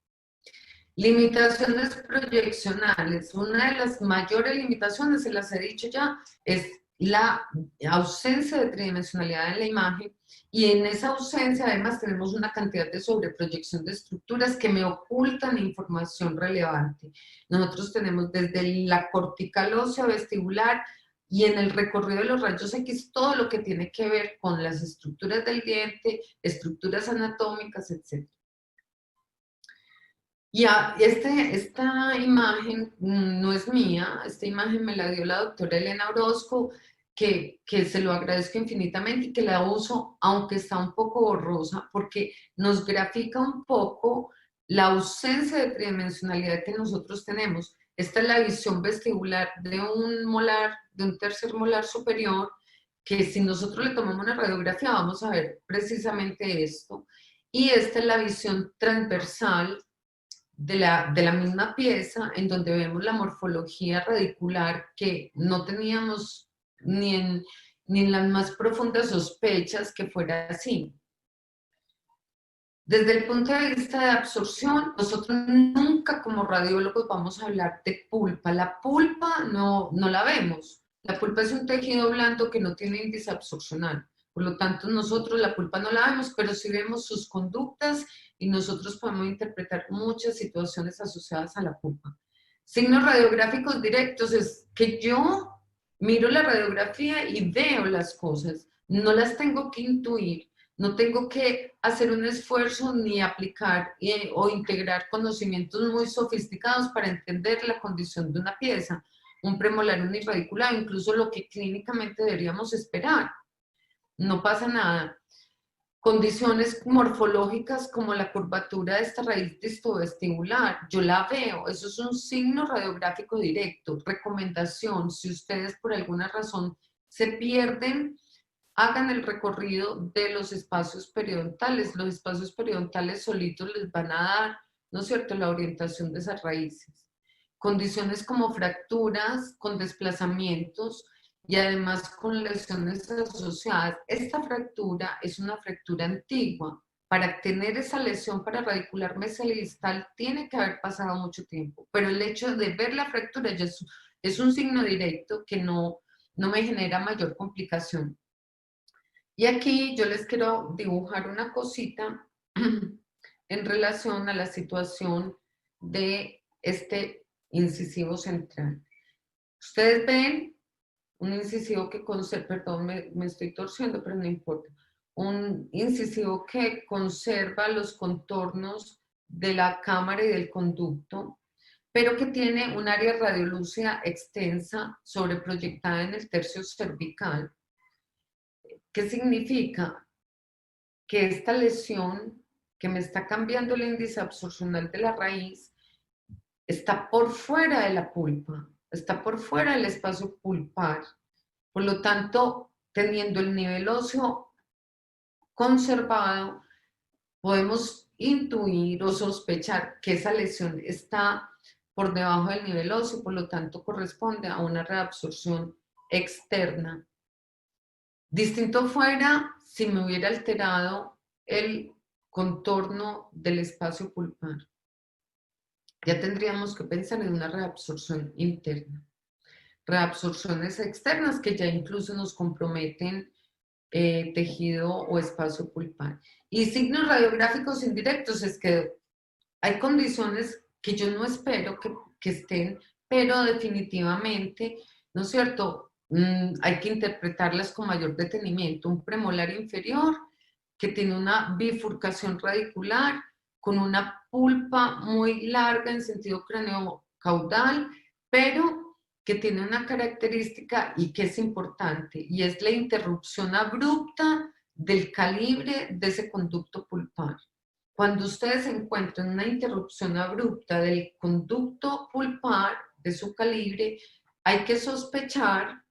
Limitaciones proyeccionales. Una de las mayores limitaciones, se las he dicho ya, es la ausencia de tridimensionalidad en la imagen, y en esa ausencia además tenemos una cantidad de sobreproyección de estructuras que me ocultan información relevante. Nosotros tenemos desde la cortical ósea vestibular y en el recorrido de los rayos X todo lo que tiene que ver con las estructuras del diente, estructuras anatómicas, etc. Ya, esta imagen no es mía, esta imagen me la dio la doctora Elena Orozco, que se lo agradezco infinitamente y que la uso, aunque está un poco borrosa, porque nos grafica un poco la ausencia de tridimensionalidad que nosotros tenemos. Esta es la visión vestibular de un molar, de un tercer molar superior, que si nosotros le tomamos una radiografía vamos a ver precisamente esto. Y esta es la visión transversal de la misma pieza, en donde vemos la morfología radicular que no teníamos ni en las más profundas sospechas que fuera así. Desde el punto de vista de absorción, nosotros nunca como radiólogos vamos a hablar de pulpa. La pulpa no la vemos. La pulpa es un tejido blando que no tiene índice absorcional. Por lo tanto, nosotros la pulpa no la vemos, pero sí vemos sus conductas y nosotros podemos interpretar muchas situaciones asociadas a la pulpa. Signos radiográficos directos es que yo miro la radiografía y veo las cosas. No las tengo que intuir. No tengo que hacer un esfuerzo ni aplicar o integrar conocimientos muy sofisticados para entender la condición de una pieza, un premolar unirradicular, incluso lo que clínicamente deberíamos esperar. No pasa nada. Condiciones morfológicas como la curvatura de esta raíz distovestibular, yo la veo, eso es un signo radiográfico directo. Recomendación, si ustedes por alguna razón se pierden, hagan el recorrido de los espacios periodontales. Los espacios periodontales solitos les van a dar, ¿no es cierto?, la orientación de esas raíces. Condiciones como fracturas con desplazamientos y además con lesiones asociadas. Esta fractura es una fractura antigua. Para tener esa lesión para radicular mesial tiene que haber pasado mucho tiempo, pero el hecho de ver la fractura ya es un signo directo que no me genera mayor complicación. Y aquí yo les quiero dibujar una cosita en relación a la situación de este incisivo central. Ustedes ven un incisivo que conserva, perdón, me estoy torciendo, pero no importa. Un incisivo que conserva los contornos de la cámara y del conducto, pero que tiene un área radiolúcida extensa sobreproyectada en el tercio cervical. ¿Qué significa? Que esta lesión que me está cambiando el índice absorcional de la raíz está por fuera de la pulpa, está por fuera del espacio pulpar. Por lo tanto, teniendo el nivel óseo conservado, podemos intuir o sospechar que esa lesión está por debajo del nivel óseo, por lo tanto corresponde a una reabsorción externa. Distinto fuera si me hubiera alterado el contorno del espacio pulpar. Ya tendríamos que pensar en una reabsorción interna. Reabsorciones externas que ya incluso nos comprometen tejido o espacio pulpar. Y signos radiográficos indirectos es que hay condiciones que yo no espero que estén, pero definitivamente, ¿no es cierto? Hay que interpretarlas con mayor detenimiento. Un premolar inferior que tiene una bifurcación radicular con una pulpa muy larga en sentido craneocaudal, pero que tiene una característica y que es importante, y es la interrupción abrupta del calibre de ese conducto pulpar. Cuando ustedes encuentran una interrupción abrupta del conducto pulpar, de su calibre, hay que sospechar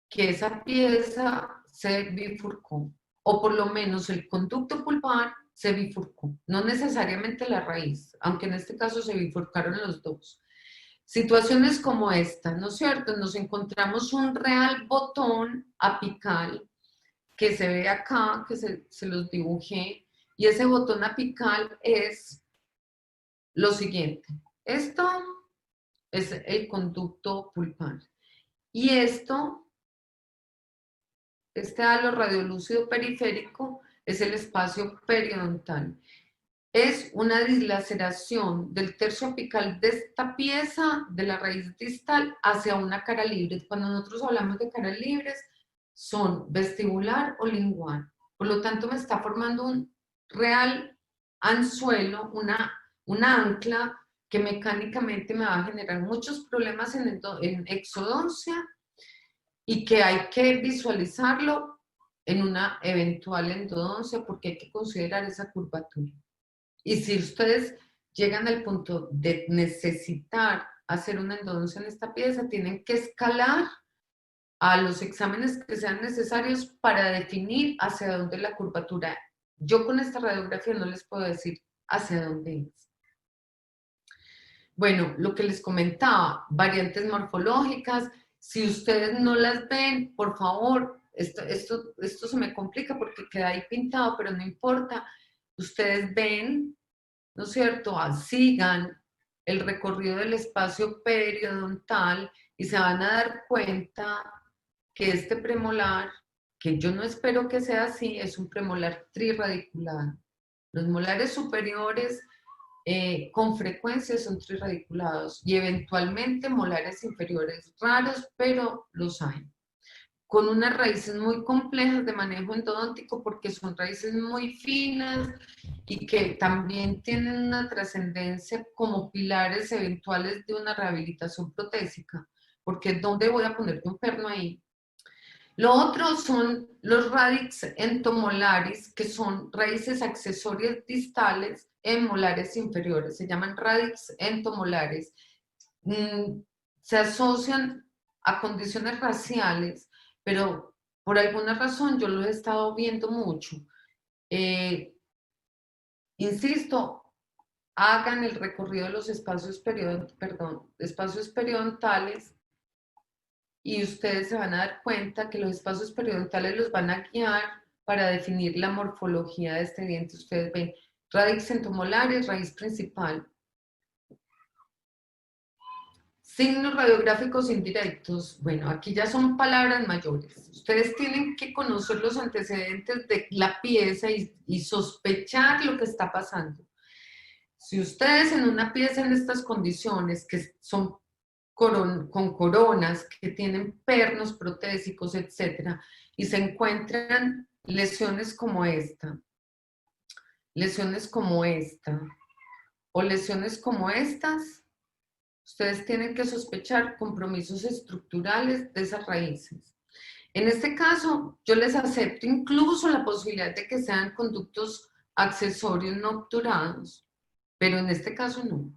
que esa pieza se bifurcó, o por lo menos el conducto pulpar se bifurcó, no necesariamente la raíz, aunque en este caso se bifurcaron los dos. Situaciones como esta, ¿no es cierto? Nos encontramos un real botón apical que se ve acá, que se los dibujé, y ese botón apical es lo siguiente. Esto es el conducto pulpar. Y este halo radiolúcido periférico es el espacio periodontal. Es una dislaceración del tercio apical de esta pieza de la raíz distal hacia una cara libre. Cuando nosotros hablamos de caras libres, son vestibular o lingual. Por lo tanto, me está formando un real anzuelo, una ancla que mecánicamente me va a generar muchos problemas en exodoncia y que hay que visualizarlo en una eventual endodoncia porque hay que considerar esa curvatura. Y si ustedes llegan al punto de necesitar hacer una endodoncia en esta pieza, tienen que escalar a los exámenes que sean necesarios para definir hacia dónde la curvatura. Yo con esta radiografía no les puedo decir hacia dónde es. Bueno, lo que les comentaba, variantes morfológicas, si ustedes no las ven, por favor, esto se me complica porque queda ahí pintado, pero no importa, ustedes ven, ¿no es cierto? Sigan el recorrido del espacio periodontal y se van a dar cuenta que este premolar, que yo no espero que sea así, es un premolar triradiculado. Los molares superiores con frecuencia son trirradiculados y eventualmente molares inferiores raros, pero los hay. Con unas raíces muy complejas de manejo endodóntico porque son raíces muy finas y que también tienen una trascendencia como pilares eventuales de una rehabilitación protésica, porque ¿dónde voy a ponerte un perno ahí? Lo otro son los radix entomolaris, que son raíces accesorias distales en molares inferiores. Se llaman radix entomolares. Se asocian a condiciones raciales, pero por alguna razón yo lo he estado viendo mucho. Insisto, hagan el recorrido de los espacios periodontales y ustedes se van a dar cuenta que los espacios periodontales los van a guiar para definir la morfología de este diente. Ustedes ven radix entomolares, raíz principal. Signos radiográficos indirectos. Bueno, aquí ya son palabras mayores. Ustedes tienen que conocer los antecedentes de la pieza y sospechar lo que está pasando. Si ustedes en una pieza en estas condiciones, que son con coronas, que tienen pernos protésicos, etcétera, y se encuentran lesiones como esta, o lesiones como estas, ustedes tienen que sospechar compromisos estructurales de esas raíces. En este caso, yo les acepto incluso la posibilidad de que sean conductos accesorios no obturados, pero en este caso no.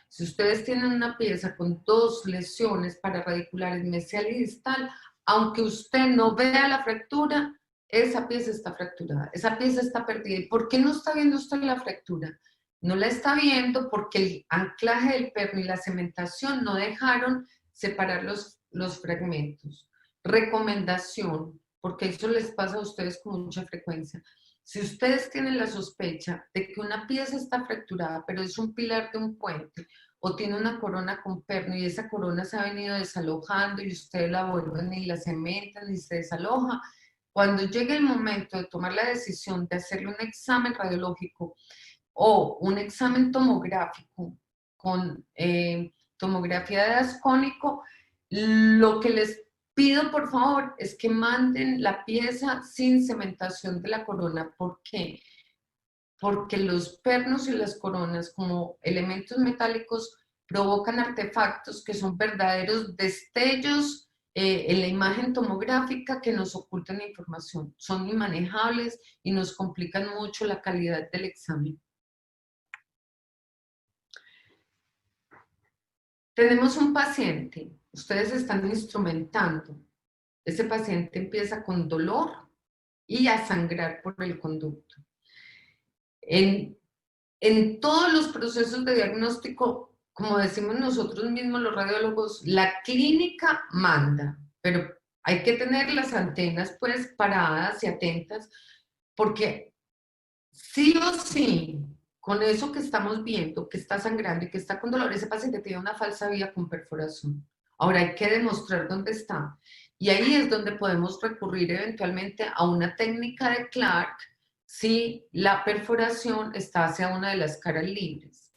Si ustedes tienen una pieza con dos lesiones pararadiculares mesial y distal, aunque usted no vea la fractura, esa pieza está fracturada, esa pieza está perdida. ¿Y por qué no está viendo usted la fractura? No la está viendo porque el anclaje del perno y la cementación no dejaron separar los fragmentos. Recomendación, porque eso les pasa a ustedes con mucha frecuencia. Si ustedes tienen la sospecha de que una pieza está fracturada, pero es un pilar de un puente, o tiene una corona con perno y esa corona se ha venido desalojando y ustedes la vuelven y la cementan y se desaloja, cuando llegue el momento de tomar la decisión de hacerle un examen radiológico o un examen tomográfico con tomografía de ascónico, lo que les pido por favor es que manden la pieza sin cementación de la corona. ¿Por qué? Porque los pernos y las coronas como elementos metálicos provocan artefactos que son verdaderos destellos en la imagen tomográfica que nos ocultan información. Son inmanejables y nos complican mucho la calidad del examen. Tenemos un paciente, ustedes están instrumentando ese paciente empieza con dolor y a sangrar por el conducto. En todos los procesos de diagnóstico, como decimos nosotros mismos los radiólogos, la clínica manda, pero hay que tener las antenas pues paradas y atentas, porque sí o sí, con eso que estamos viendo, que está sangrando y que está con dolor, ese paciente tiene una falsa vía con perforación. Ahora hay que demostrar dónde está. Y ahí es donde podemos recurrir eventualmente a una técnica de Clark si la perforación está hacia una de las caras libres.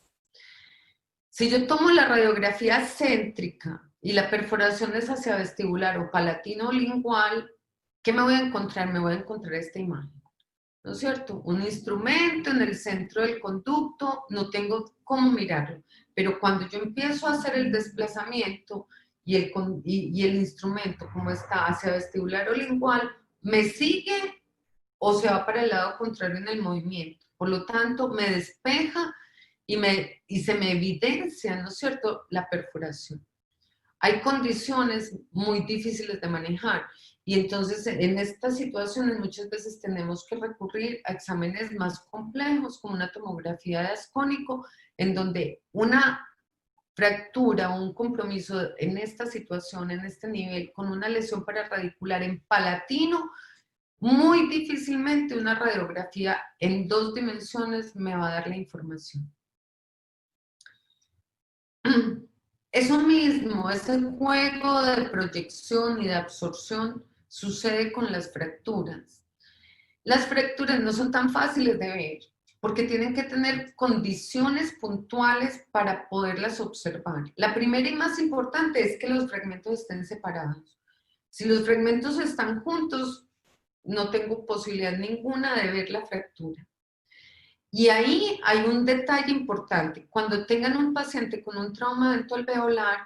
Si yo tomo la radiografía céntrica y la perforación es hacia vestibular o palatino o lingual, ¿qué me voy a encontrar? Me voy a encontrar esta imagen. ¿No es cierto? Un instrumento en el centro del conducto, no tengo cómo mirarlo, pero cuando yo empiezo a hacer el desplazamiento y el instrumento, como está hacia vestibular o lingual, me sigue o se va para el lado contrario en el movimiento. Por lo tanto, me despeja y se me evidencia, ¿no es cierto?, la perforación. Hay condiciones muy difíciles de manejar y entonces en estas situaciones muchas veces tenemos que recurrir a exámenes más complejos como una tomografía de ascónico en donde una fractura o un compromiso en esta situación, en este nivel, con una lesión pararradicular en palatino, muy difícilmente una radiografía en 2 dimensiones me va a dar la información. Eso mismo, ese juego de proyección y de absorción sucede con las fracturas. Las fracturas no son tan fáciles de ver porque tienen que tener condiciones puntuales para poderlas observar. La primera y más importante es que los fragmentos estén separados. Si los fragmentos están juntos, no tengo posibilidad ninguna de ver la fractura. Y ahí hay un detalle importante. Cuando tengan un paciente con un trauma dentoalveolar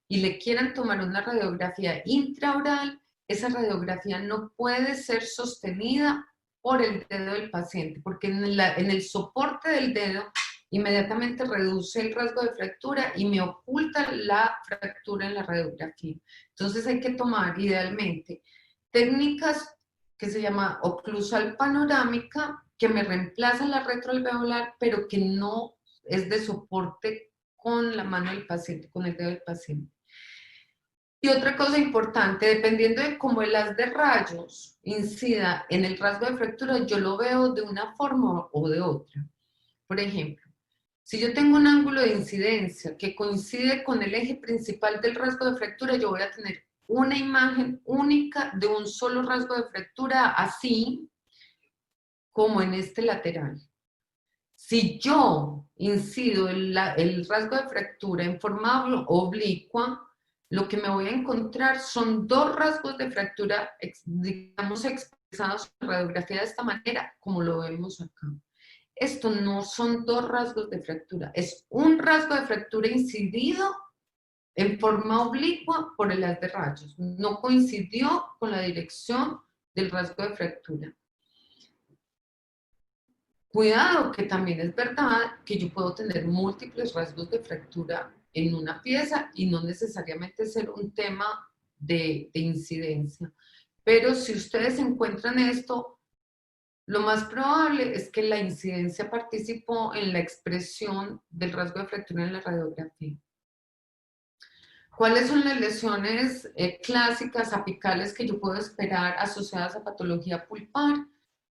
y le quieran tomar una radiografía intraoral, esa radiografía no puede ser sostenida por el dedo del paciente, porque en el soporte del dedo inmediatamente reduce el rasgo de fractura y me oculta la fractura en la radiografía. Entonces hay que tomar idealmente técnicas que se llama oclusal panorámica, que me reemplaza la retroalveolar, pero que no es de soporte con la mano del paciente, con el dedo del paciente. Y otra cosa importante, dependiendo de cómo el haz de rayos incida en el rasgo de fractura, yo lo veo de una forma o de otra. Por ejemplo, si yo tengo un ángulo de incidencia que coincide con el eje principal del rasgo de fractura, yo voy a tener una imagen única de un solo rasgo de fractura, así como en este lateral. Si yo incido el rasgo de fractura en forma oblicua, lo que me voy a encontrar son 2 rasgos de fractura, digamos, expresados en la radiografía de esta manera, como lo vemos acá. Esto no son 2 rasgos de fractura, es un rasgo de fractura incidido en forma oblicua por el haz de rayos. No coincidió con la dirección del rasgo de fractura. Cuidado, que también es verdad que yo puedo tener múltiples rasgos de fractura en una pieza y no necesariamente ser un tema de incidencia. Pero si ustedes encuentran esto, lo más probable es que la incidencia participó en la expresión del rasgo de fractura en la radiografía. ¿Cuáles son las lesiones clásicas apicales que yo puedo esperar asociadas a patología pulpar?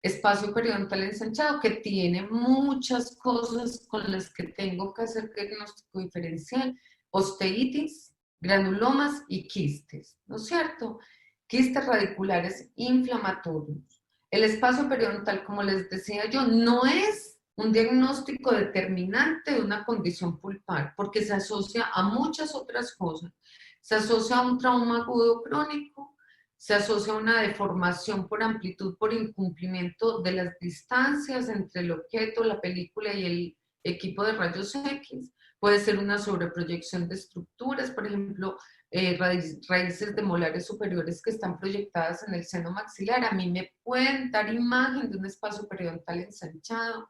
Espacio periodontal ensanchado, que tiene muchas cosas con las que tengo que hacer diagnóstico diferencial, osteitis, granulomas y quistes, ¿no es cierto? Quistes radiculares inflamatorios. El espacio periodontal, como les decía yo, no es un diagnóstico determinante de una condición pulpar, porque se asocia a muchas otras cosas. Se asocia a un trauma agudo crónico, se asocia a una deformación por amplitud, por incumplimiento de las distancias entre el objeto, la película y el equipo de rayos X. Puede ser una sobreproyección de estructuras, por ejemplo, raíces de molares superiores que están proyectadas en el seno maxilar. A mí me pueden dar imagen de un espacio periodontal ensanchado.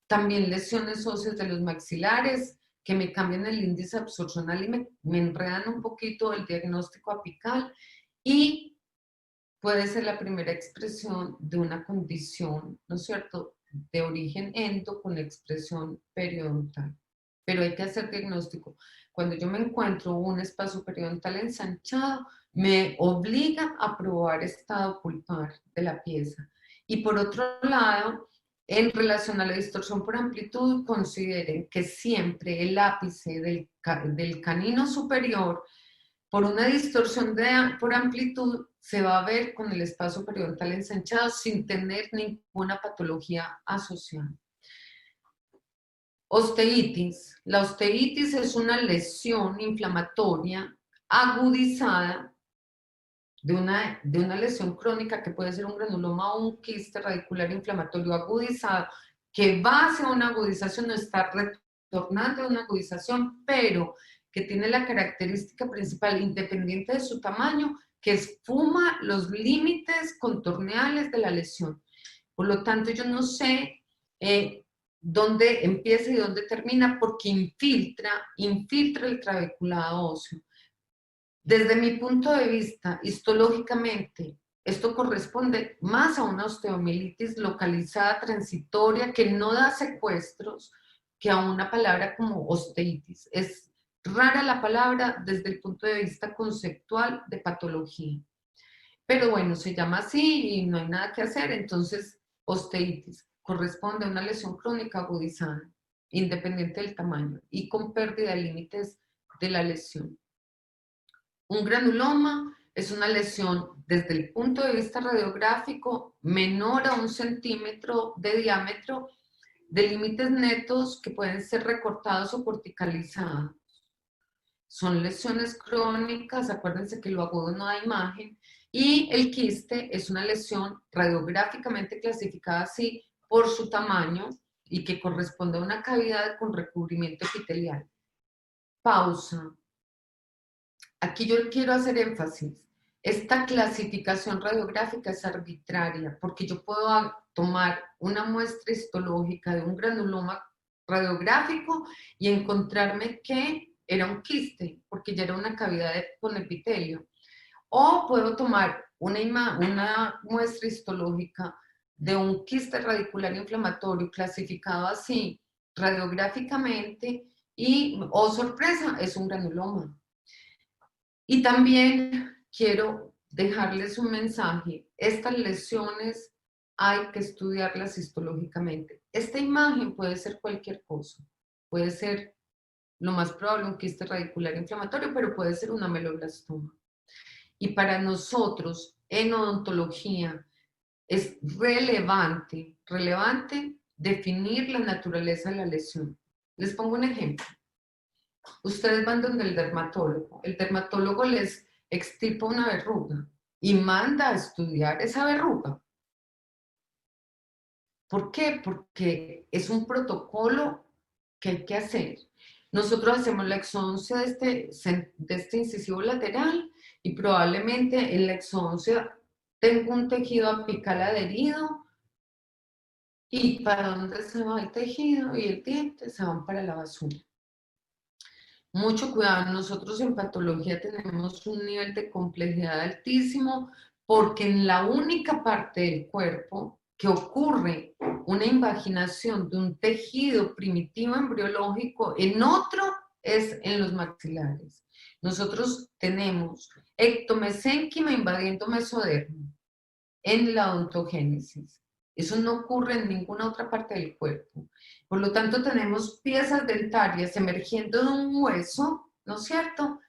También lesiones óseas de los maxilares que me cambian el índice absorcional y me enredan un poquito el diagnóstico apical. Y puede ser la primera expresión de una condición, ¿no es cierto?, de origen endo con expresión periodontal. Pero hay que hacer diagnóstico. Cuando yo me encuentro un espacio periodontal ensanchado, me obliga a probar estado pulpar de la pieza. Y por otro lado, en relación a la distorsión por amplitud, consideren que siempre el ápice del canino superior, por una distorsión por amplitud, se va a ver con el espacio periodontal ensanchado sin tener ninguna patología asociada. Osteitis. La osteitis es una lesión inflamatoria agudizada de una lesión crónica que puede ser un granuloma o un quiste radicular inflamatorio agudizado que va hacia una agudización, no está retornando a una agudización, pero que tiene la característica principal, independiente de su tamaño, que esfuma los límites contorneales de la lesión. Por lo tanto, yo no sé dónde empieza y dónde termina, porque infiltra el trabeculado óseo. Desde mi punto de vista, histológicamente, esto corresponde más a una osteomielitis localizada transitoria que no da secuestros que a una palabra como osteitis. Es rara la palabra desde el punto de vista conceptual de patología. Pero bueno, se llama así y no hay nada que hacer, entonces osteitis corresponde a una lesión crónica agudizada, independiente del tamaño y con pérdida de límites de la lesión. Un granuloma es una lesión desde el punto de vista radiográfico menor a 1 centímetro de diámetro, de límites netos que pueden ser recortados o corticalizados. Son lesiones crónicas, acuérdense que lo agudo no da imagen, y el quiste es una lesión radiográficamente clasificada así por su tamaño y que corresponde a una cavidad con recubrimiento epitelial. Pausa. Aquí yo quiero hacer énfasis. Esta clasificación radiográfica es arbitraria porque yo puedo tomar una muestra histológica de un granuloma radiográfico y encontrarme que era un quiste porque ya era una cavidad con epitelio. O puedo tomar una muestra histológica de un quiste radicular inflamatorio clasificado así radiográficamente y, oh sorpresa, es un granuloma. Y también quiero dejarles un mensaje. Estas lesiones hay que estudiarlas histológicamente. Esta imagen puede ser cualquier cosa. Puede ser, lo más probable, un quiste radicular inflamatorio, pero puede ser un ameloblastoma. Y para nosotros, en odontología, es relevante definir la naturaleza de la lesión. Les pongo un ejemplo. Ustedes van donde el dermatólogo les extirpa una verruga y manda a estudiar esa verruga. ¿Por qué? Porque es un protocolo que hay que hacer. Nosotros hacemos la exodoncia de este incisivo lateral y probablemente en la exodoncia tengo un tejido apical adherido. ¿Y para dónde se va el tejido y el diente? Se van para la basura. Mucho cuidado, nosotros en patología tenemos un nivel de complejidad altísimo porque en la única parte del cuerpo que ocurre una invaginación de un tejido primitivo embriológico en otro es en los maxilares. Nosotros tenemos ectomesénquima invadiendo mesodermo en la odontogénesis. Eso no ocurre en ninguna otra parte del cuerpo. Por lo tanto, tenemos piezas dentarias emergiendo de un hueso, ¿no es cierto?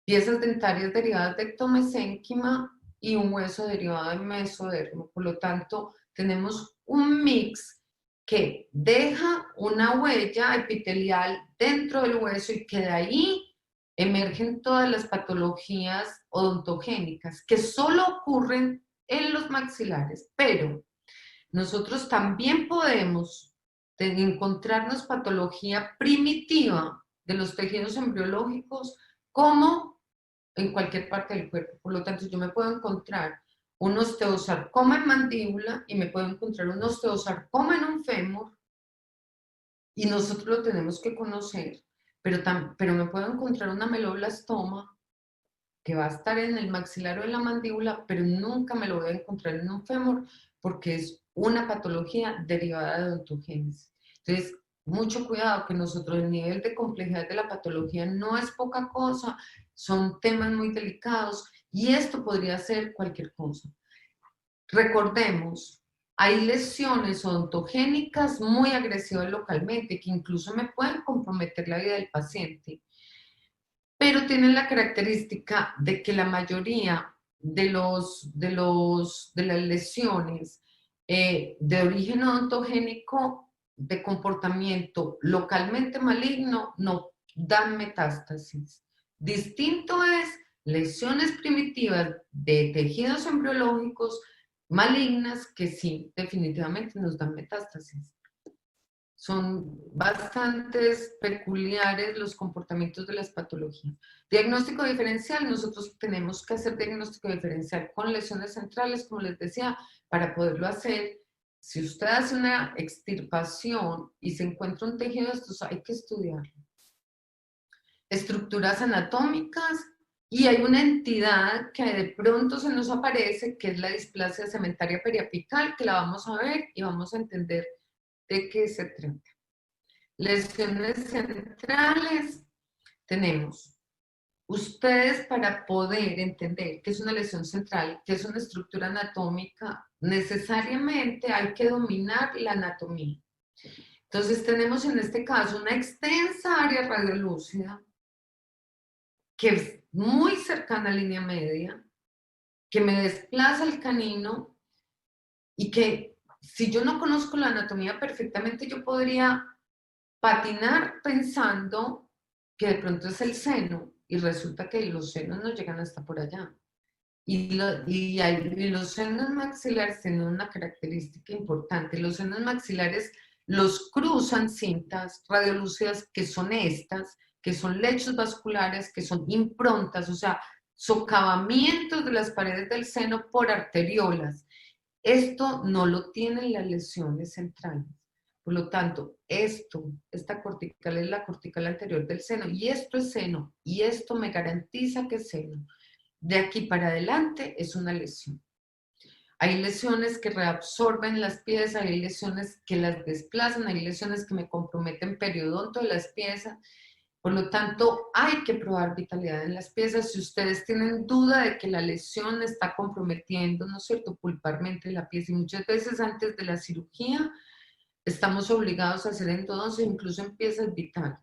Piezas dentarias derivadas de ectomesénquima y un hueso derivado de mesodermo. Por lo tanto, tenemos un mix que deja una huella epitelial dentro del hueso y que de ahí emergen todas las patologías odontogénicas que solo ocurren en los maxilares, pero nosotros también podemos encontrarnos patología primitiva de los tejidos embriológicos como en cualquier parte del cuerpo. Por lo tanto, yo me puedo encontrar un osteosarcoma en mandíbula y me puedo encontrar un osteosarcoma en un fémur y nosotros lo tenemos que conocer, pero me puedo encontrar un ameloblastoma que va a estar en el maxilar o en la mandíbula, pero nunca me lo voy a encontrar en un fémur porque es una patología derivada de odontogénesis. Entonces, mucho cuidado que nosotros el nivel de complejidad de la patología no es poca cosa, son temas muy delicados y esto podría ser cualquier cosa. Recordemos, hay lesiones odontogénicas muy agresivas localmente que incluso me pueden comprometer la vida del paciente, pero tienen la característica de que la mayoría de las lesiones de origen odontogénico de comportamiento localmente maligno no dan metástasis. Distinto es lesiones primitivas de tejidos embriológicos malignas que sí, definitivamente nos dan metástasis. Son bastante peculiares los comportamientos de las patologías. Diagnóstico diferencial, nosotros tenemos que hacer diagnóstico diferencial con lesiones centrales, como les decía, para poderlo hacer. Si usted hace una extirpación y se encuentra un tejido de estos, hay que estudiarlo. Estructuras anatómicas, y hay una entidad que de pronto se nos aparece, que es la displasia cementaria periapical, que la vamos a ver y vamos a entender de qué se trata. Lesiones centrales, tenemos. Ustedes, para poder entender qué es una lesión central, qué es una estructura anatómica, necesariamente hay que dominar la anatomía. Entonces tenemos en este caso una extensa área radiolúcida que es muy cercana a línea media, que me desplaza el canino y que si yo no conozco la anatomía perfectamente, yo podría patinar pensando que de pronto es el seno y resulta que los senos no llegan hasta por allá. Y los senos maxilares tienen una característica importante. Los senos maxilares los cruzan cintas radiolúcidas que son estas, que son lechos vasculares, que son improntas, o sea, socavamientos de las paredes del seno por arteriolas. Esto no lo tienen las lesiones centrales. Por lo tanto, esta cortical es la cortical anterior del seno y esto es seno y esto me garantiza que es seno. De aquí para adelante es una lesión. Hay lesiones que reabsorben las piezas, hay lesiones que las desplazan, hay lesiones que me comprometen periodonto de las piezas. Por lo tanto, hay que probar vitalidad en las piezas. Si ustedes tienen duda de que la lesión está comprometiendo, ¿no es cierto?, pulparmente la pieza. Y muchas veces antes de la cirugía estamos obligados a hacer endodoncia, incluso en piezas vitales.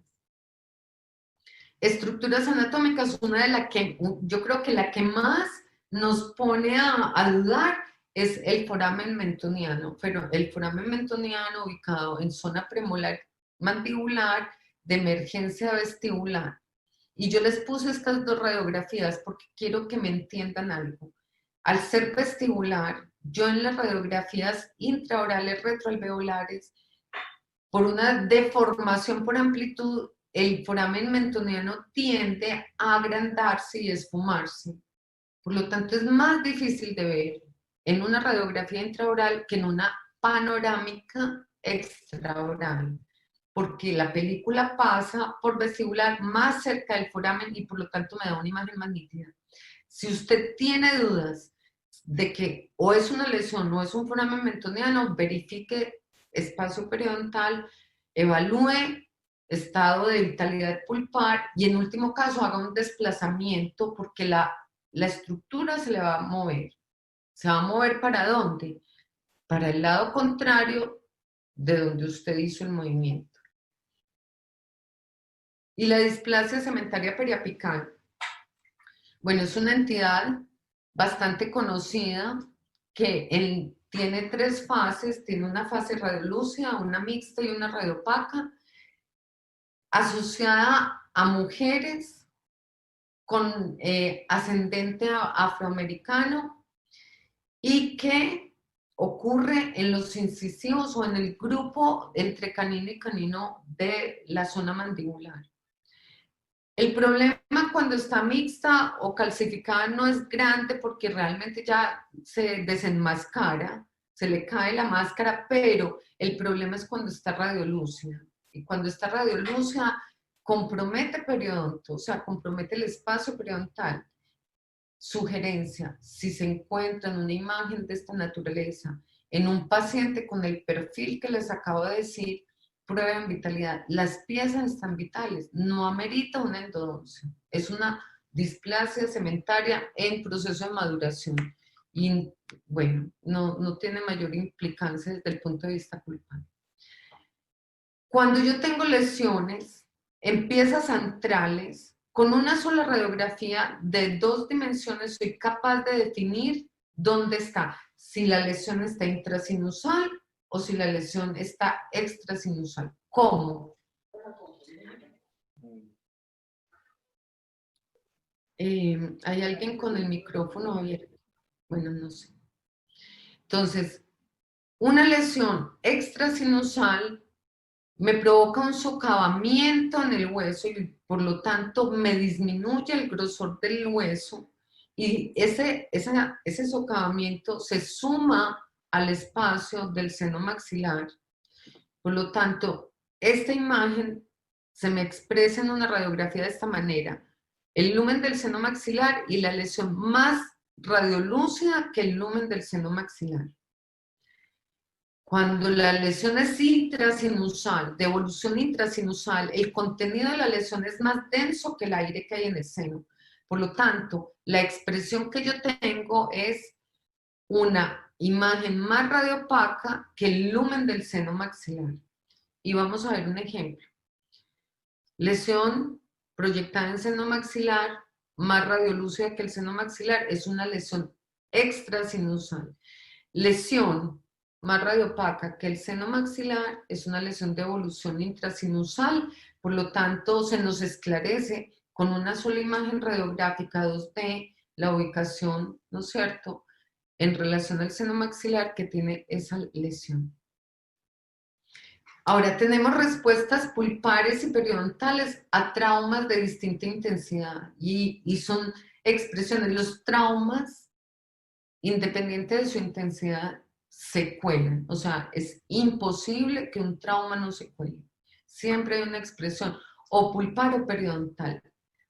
Estructuras anatómicas, una de las que yo creo que la que más nos pone a dudar es el foramen mentoniano, pero el foramen mentoniano ubicado en zona premolar mandibular de emergencia vestibular. Y yo les puse estas dos radiografías porque quiero que me entiendan algo. Al ser vestibular, yo en las radiografías intraorales retroalveolares, por una deformación por amplitud, el foramen mentoniano tiende a agrandarse y esfumarse. Por lo tanto, es más difícil de ver en una radiografía intraoral que en una panorámica extraoral, porque la película pasa por vestibular más cerca del foramen y por lo tanto me da una imagen más nítida. Si usted tiene dudas de que o es una lesión o es un foramen mentoniano, verifique espacio periodontal, evalúe estado de vitalidad pulpar y en último caso haga un desplazamiento porque la estructura se le va a mover. ¿Se va a mover para dónde? Para el lado contrario de donde usted hizo el movimiento. Y la displasia cementaria periapical. Bueno, es una entidad bastante conocida que tiene tres fases. Tiene una fase radiolúcida, una mixta y una radiopaca, asociada a mujeres con ascendente afroamericano y que ocurre en los incisivos o en el grupo entre canino y canino de la zona mandibular. El problema cuando está mixta o calcificada no es grande porque realmente ya se desenmascara, se le cae la máscara, pero el problema es cuando está radiolúcida. Y cuando está radiolúcida compromete periodonto, o sea, compromete el espacio periodontal. Sugerencia, si se encuentra en una imagen de esta naturaleza, en un paciente con el perfil que les acabo de decir, prueben vitalidad. Las piezas están vitales, no amerita una endodoncia. Es una displasia cementaria en proceso de maduración. Y bueno, no tiene mayor implicancia desde el punto de vista pulpar. Cuando yo tengo lesiones en piezas antrales, con una sola radiografía de 2 dimensiones soy capaz de definir dónde está, si la lesión está intrasinusal o si la lesión está extrasinusal. ¿Cómo? ¿Hay alguien con el micrófono abierto? Bueno, no sé. Entonces, una lesión extrasinusal me provoca un socavamiento en el hueso y por lo tanto me disminuye el grosor del hueso y ese socavamiento se suma al espacio del seno maxilar. Por lo tanto, esta imagen se me expresa en una radiografía de esta manera. El lumen del seno maxilar y la lesión más radiolúcida que el lumen del seno maxilar. Cuando la lesión es intrasinusal, de evolución intrasinusal, el contenido de la lesión es más denso que el aire que hay en el seno. Por lo tanto, la expresión que yo tengo es una imagen más radiopaca que el lumen del seno maxilar. Y vamos a ver un ejemplo. Lesión proyectada en seno maxilar, más radiolúcida que el seno maxilar, es una lesión extrasinusal. Lesión más radiopaca que el seno maxilar es una lesión de evolución intrasinusal, por lo tanto se nos esclarece con una sola imagen radiográfica 2D la ubicación, ¿no es cierto?, en relación al seno maxilar que tiene esa lesión. Ahora tenemos respuestas pulpares y periodontales a traumas de distinta intensidad y son expresiones. Los traumas, independiente de su intensidad, se cuelan. O sea, es imposible que un trauma no se cuele. Siempre hay una expresión, o pulpar o periodontal.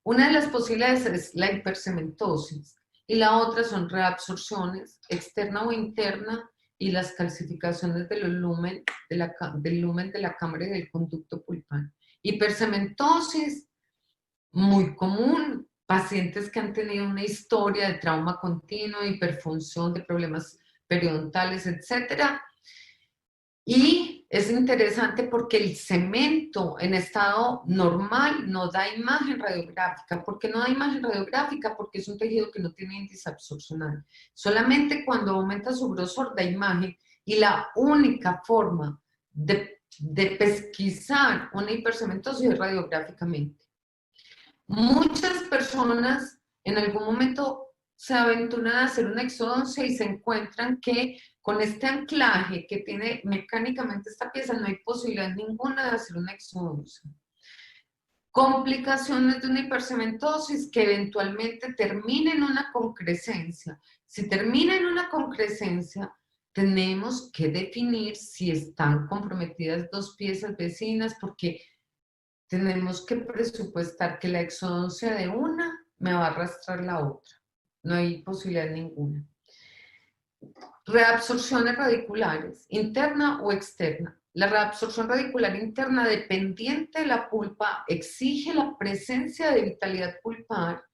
Una de las posibilidades es la hipercementosis y la otra son reabsorciones externa o interna y las calcificaciones del lumen de la cámara y del conducto pulpar. Hipercementosis, muy común, pacientes que han tenido una historia de trauma continuo, hiperfunción, de problemas periodontales, etc. Y es interesante porque el cemento en estado normal no da imagen radiográfica. ¿Por qué no da imagen radiográfica? Porque es un tejido que no tiene índice absorcional. Solamente cuando aumenta su grosor da imagen y la única forma de pesquisar una hipercementosis es radiográficamente. Muchas personas en algún momento se aventuran a hacer una exodoncia y se encuentran que con este anclaje que tiene mecánicamente esta pieza no hay posibilidad ninguna de hacer una exodoncia. Complicaciones de una hipercementosis que eventualmente termina en una concrescencia. Si termina en una concrescencia, tenemos que definir si están comprometidas 2 piezas vecinas porque tenemos que presupuestar que la exodoncia de una me va a arrastrar la otra. No hay posibilidad ninguna. Reabsorciones radiculares, interna o externa. La reabsorción radicular interna, dependiente de la pulpa, exige la presencia de vitalidad pulpar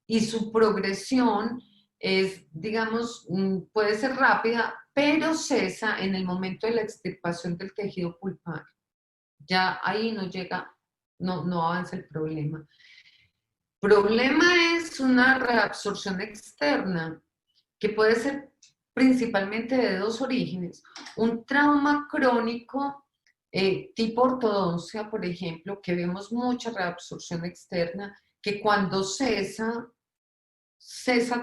y su progresión es, digamos, puede ser rápida, pero cesa en el momento de la extirpación del tejido pulpar. Ya ahí no llega, no avanza el problema. Problema es una reabsorción externa, que puede ser principalmente de 2 orígenes. Un trauma crónico tipo ortodoncia, por ejemplo, que vemos mucha reabsorción externa, que cuando cesa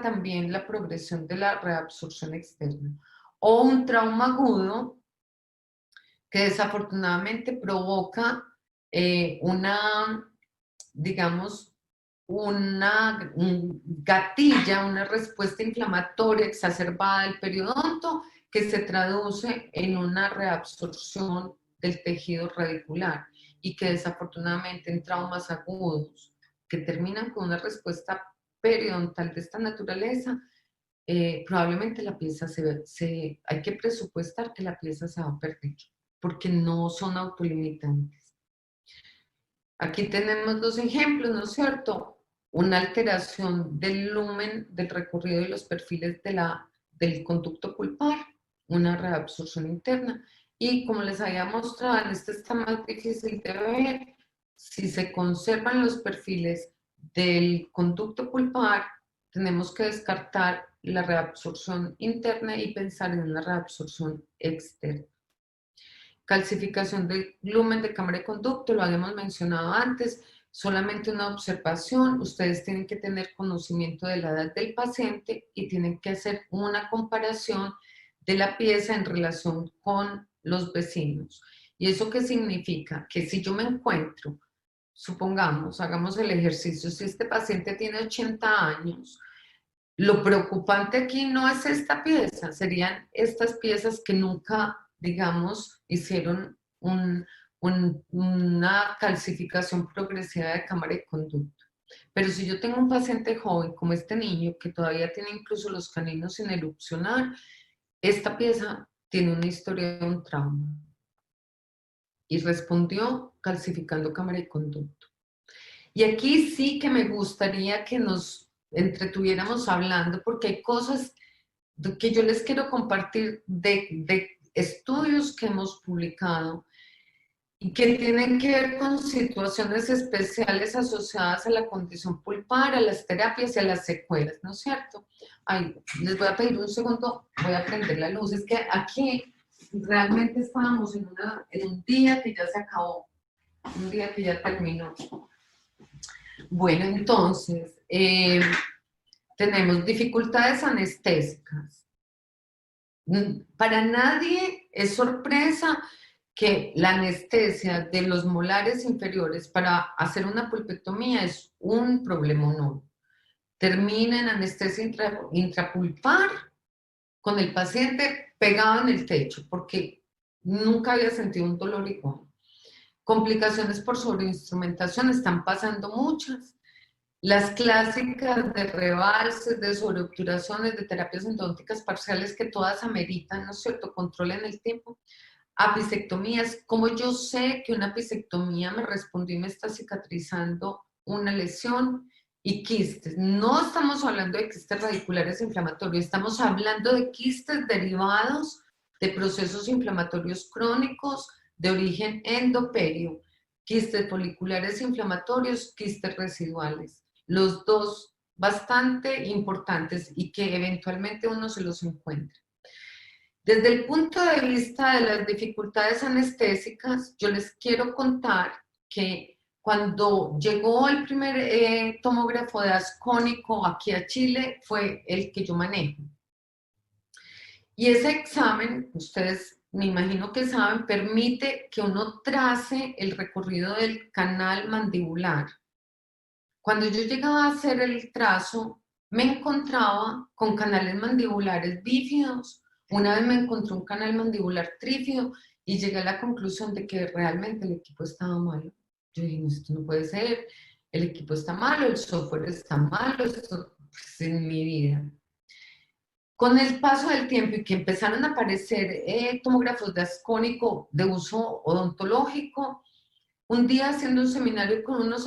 también la progresión de la reabsorción externa. O un trauma agudo, que desafortunadamente provoca digamos, una gatilla, una respuesta inflamatoria exacerbada del periodonto que se traduce en una reabsorción del tejido radicular y que desafortunadamente en traumas agudos que terminan con una respuesta periodontal de esta naturaleza, probablemente la pieza hay que presupuestar que la pieza se va a perder, porque no son autolimitantes. Aquí tenemos dos ejemplos, ¿no es cierto? Una alteración del lumen, del recorrido y los perfiles del conducto pulpar, una reabsorción interna. Y como les había mostrado, en este está más difícil de ver, si se conservan los perfiles del conducto pulpar, tenemos que descartar la reabsorción interna y pensar en una reabsorción externa. Calcificación del lumen de cámara de conducto, lo habíamos mencionado antes, solamente una observación, ustedes tienen que tener conocimiento de la edad del paciente y tienen que hacer una comparación de la pieza en relación con los vecinos. ¿Y eso qué significa? Que si yo me encuentro, supongamos, hagamos el ejercicio, si este paciente tiene 80 años, lo preocupante aquí no es esta pieza, serían estas piezas que nunca, digamos, hicieron una calcificación progresiva de cámara de conducto. Pero si yo tengo un paciente joven como este niño, que todavía tiene incluso los caninos sin erupcionar, esta pieza tiene una historia de un trauma. Y respondió calcificando cámara de conducto. Y aquí sí que me gustaría que nos entretuviéramos hablando, porque hay cosas que yo les quiero compartir de estudios que hemos publicado y que tienen que ver con situaciones especiales asociadas a la condición pulpar, a las terapias y a las secuelas, ¿no es cierto? Ay, les voy a pedir un segundo, voy a prender la luz. Es que aquí realmente estábamos en un día que ya se acabó, un día que ya terminó. Bueno, entonces, tenemos dificultades anestésicas. Para nadie es sorpresa que la anestesia de los molares inferiores para hacer una pulpectomía es un problemón. Termina en anestesia intrapulpar con el paciente pegado en el techo, porque nunca había sentido un dolor igual. Complicaciones por sobreinstrumentación, están pasando muchas. Las clásicas de rebalses, de sobreobturaciones, de terapias endodónticas parciales que todas ameritan, ¿no es cierto?, control en el tiempo. Apicectomías, como yo sé que una apicectomía me respondió y me está cicatrizando una lesión, y quistes. No estamos hablando de quistes radiculares inflamatorios, estamos hablando de quistes derivados de procesos inflamatorios crónicos de origen endoperio, quistes foliculares inflamatorios, quistes residuales. Los dos bastante importantes y que eventualmente uno se los encuentra. Desde el punto de vista de las dificultades anestésicas, yo les quiero contar que cuando llegó el primer tomógrafo de ascónico aquí a Chile, fue el que yo manejo. Y ese examen, ustedes me imagino que saben, permite que uno trace el recorrido del canal mandibular. Cuando yo llegaba a hacer el trazo, me encontraba con canales mandibulares bífidos. Una vez me encontré un canal mandibular trífido y llegué a la conclusión de que realmente el equipo estaba malo. Yo dije, no, esto no puede ser, el equipo está malo, el software está malo, esto es en mi vida. Con el paso del tiempo y que empezaron a aparecer tomógrafos de ascónico de uso odontológico, un día haciendo un seminario con unos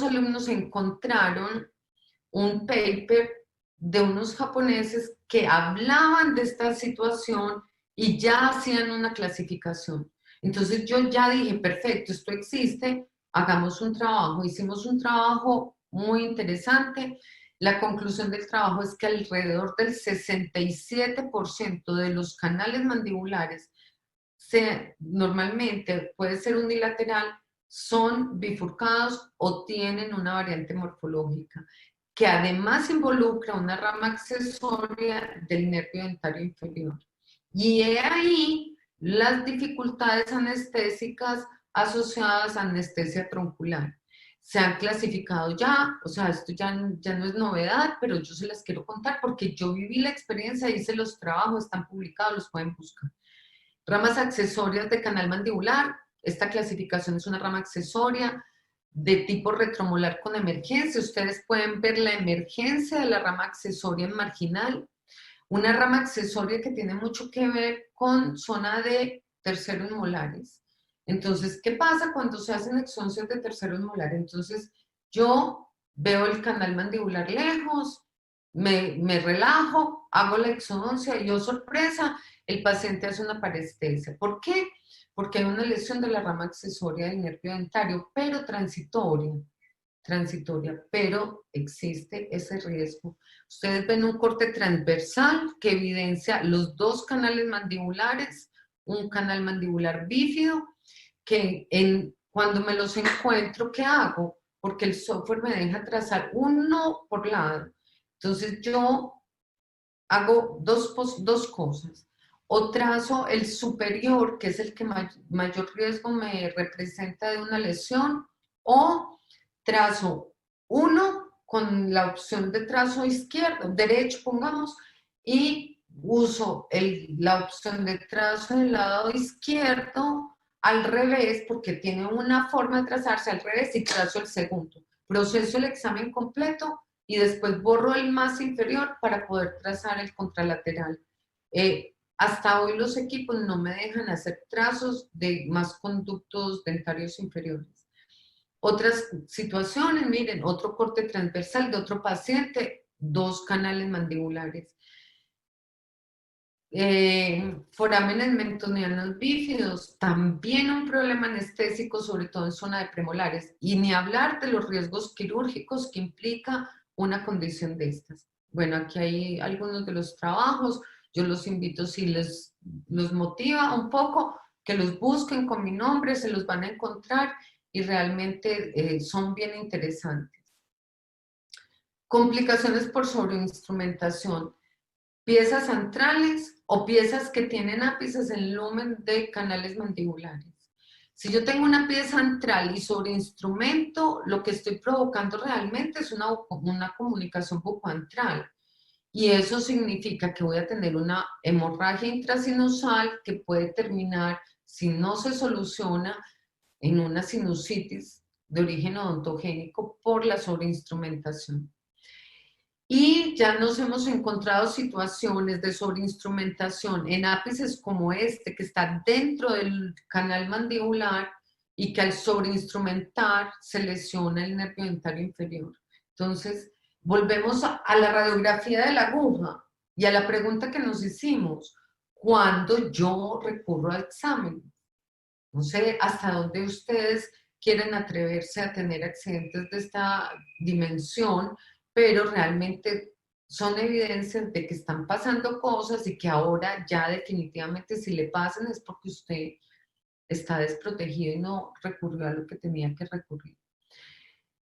alumnos encontraron un paper de unos japoneses que hablaban de esta situación y ya hacían una clasificación. Entonces yo ya dije, perfecto, esto existe, hagamos un trabajo. Hicimos un trabajo muy interesante. La conclusión del trabajo es que alrededor del 67% de los canales mandibulares, normalmente puede ser unilateral, son bifurcados o tienen una variante morfológica, que además involucra una rama accesoria del nervio dentario inferior. Y he ahí las dificultades anestésicas asociadas a anestesia troncular. Se han clasificado ya, o sea, esto ya no es novedad, pero yo se las quiero contar porque yo viví la experiencia, hice los trabajos, están publicados, los pueden buscar. Ramas accesorias de canal mandibular, esta clasificación es una rama accesoria. de tipo retromolar con emergencia. Ustedes pueden ver la emergencia de la rama accesoria en marginal, una rama accesoria que tiene mucho que ver con zona de terceros molares. Entonces, ¿qué pasa cuando se hacen exoncios de terceros molares? Entonces, yo veo el canal mandibular lejos, me relajo, hago la exodoncia y, oh sorpresa, el paciente hace una parestesia. ¿Por qué? Porque hay una lesión de la rama accesoria del nervio dentario, pero transitoria, pero existe ese riesgo. Ustedes ven un corte transversal que evidencia los dos canales mandibulares, un canal mandibular bífido, que cuando me los encuentro, ¿qué hago? Porque el software me deja trazar uno por lado. Entonces yo hago dos cosas. O trazo el superior, que es el que mayor riesgo me representa de una lesión, o trazo uno con la opción de trazo izquierdo, derecho, pongamos, y uso la opción de trazo del lado izquierdo al revés, porque tiene una forma de trazarse al revés, y trazo el segundo. Proceso el examen completo y después borro el más inferior para poder trazar el contralateral. Hasta hoy los equipos no me dejan hacer trazos de más conductos dentarios inferiores. Otras situaciones, miren, otro corte transversal de otro paciente, dos canales mandibulares. Forámenes mentonianos bífidos, también un problema anestésico, sobre todo en zona de premolares, y ni hablar de los riesgos quirúrgicos que implica una condición de estas. Bueno, aquí hay algunos de los trabajos, yo los invito, si los motiva un poco, que los busquen con mi nombre, se los van a encontrar y realmente son bien interesantes. Complicaciones por sobreinstrumentación. Piezas centrales o piezas que tienen ápices en lumen de canales mandibulares. Si yo tengo una pieza antral y sobre instrumento, lo que estoy provocando realmente es una comunicación bucoantral. Y eso significa que voy a tener una hemorragia intrasinusal que puede terminar, si no se soluciona, en una sinusitis de origen odontogénico por la sobreinstrumentación. Y ya nos hemos encontrado situaciones de sobreinstrumentación en ápices como este, que está dentro del canal mandibular y que al sobreinstrumentar se lesiona el nervio dentario inferior. Entonces, volvemos a la radiografía de la aguja y a la pregunta que nos hicimos: ¿cuándo yo recurro al examen? No sé hasta dónde ustedes quieren atreverse a tener accidentes de esta dimensión, pero realmente son evidencias de que están pasando cosas y que ahora ya definitivamente si le pasan es porque usted está desprotegido y no recurrió a lo que tenía que recurrir.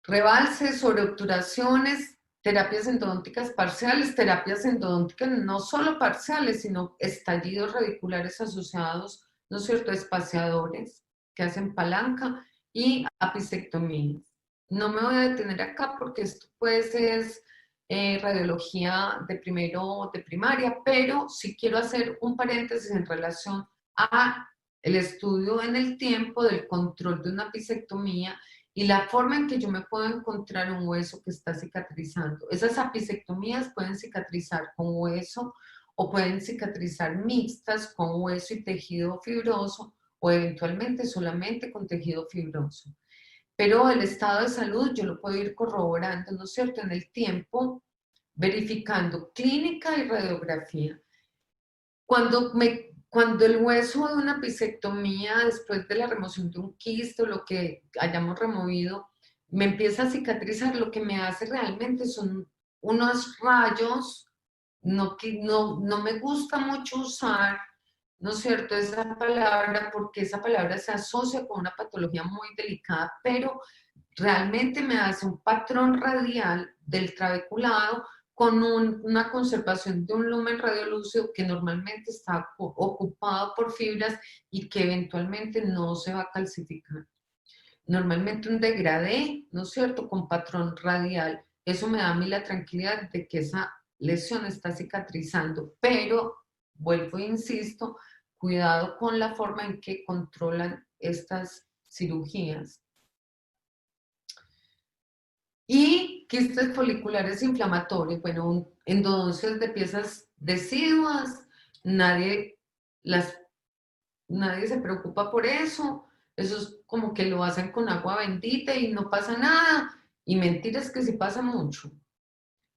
Rebalses, sobreobturaciones, terapias endodónticas parciales, terapias endodónticas no solo parciales, sino estallidos radiculares asociados, ¿no es cierto?, espaciadores que hacen palanca y apicectomías. No me voy a detener acá porque esto pues es radiología de primero de primaria, pero sí quiero hacer un paréntesis en relación a el estudio en el tiempo del control de una apicectomía y la forma en que yo me puedo encontrar un hueso que está cicatrizando. Esas apicectomías pueden cicatrizar con hueso o pueden cicatrizar mixtas con hueso y tejido fibroso o eventualmente solamente con tejido fibroso. Pero el estado de salud yo lo puedo ir corroborando, ¿no es cierto?, en el tiempo, verificando clínica y radiografía. Cuando el hueso de una apicectomía, después de la remoción de un quiste o lo que hayamos removido, me empieza a cicatrizar, lo que me hace realmente son unos rayos, no me gusta mucho usar, ¿no es cierto?, esa palabra, porque esa palabra se asocia con una patología muy delicada, pero realmente me hace un patrón radial del trabeculado con una conservación de un lumen radiolúcido que normalmente está ocupado por fibras y que eventualmente no se va a calcificar. Normalmente un degradé, ¿no es cierto?, con patrón radial. Eso me da a mí la tranquilidad de que esa lesión está cicatrizando, pero vuelvo e insisto, cuidado con la forma en que controlan estas cirugías. Y quistes foliculares inflamatorios, bueno, endodoncias de piezas deciduas, nadie, las, nadie se preocupa por eso es como que lo hacen con agua bendita y no pasa nada, y mentiras que sí pasa mucho,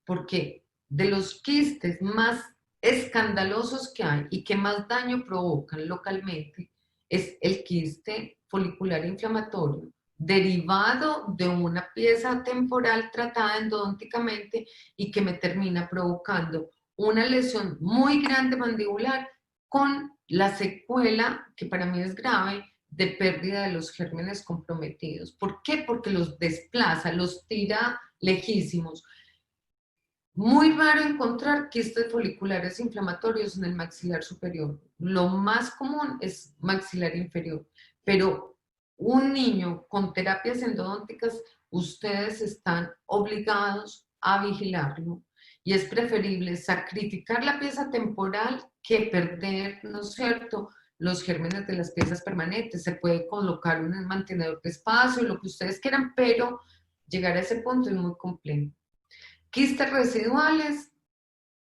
porque de los quistes más escandalosos que hay y que más daño provocan localmente es el quiste folicular inflamatorio, derivado de una pieza temporal tratada endodónticamente y que me termina provocando una lesión muy grande mandibular con la secuela, que para mí es grave, de pérdida de los gérmenes comprometidos. ¿Por qué? Porque los desplaza, los tira lejísimos. Muy raro encontrar quistes foliculares inflamatorios en el maxilar superior. Lo más común es maxilar inferior. Pero un niño con terapias endodónticas, ustedes están obligados a vigilarlo. Y es preferible sacrificar la pieza temporal que perder, ¿no es cierto?, los gérmenes de las piezas permanentes. Se puede colocar un mantenedor de espacio, lo que ustedes quieran, pero llegar a ese punto es muy complejo. Quistes residuales,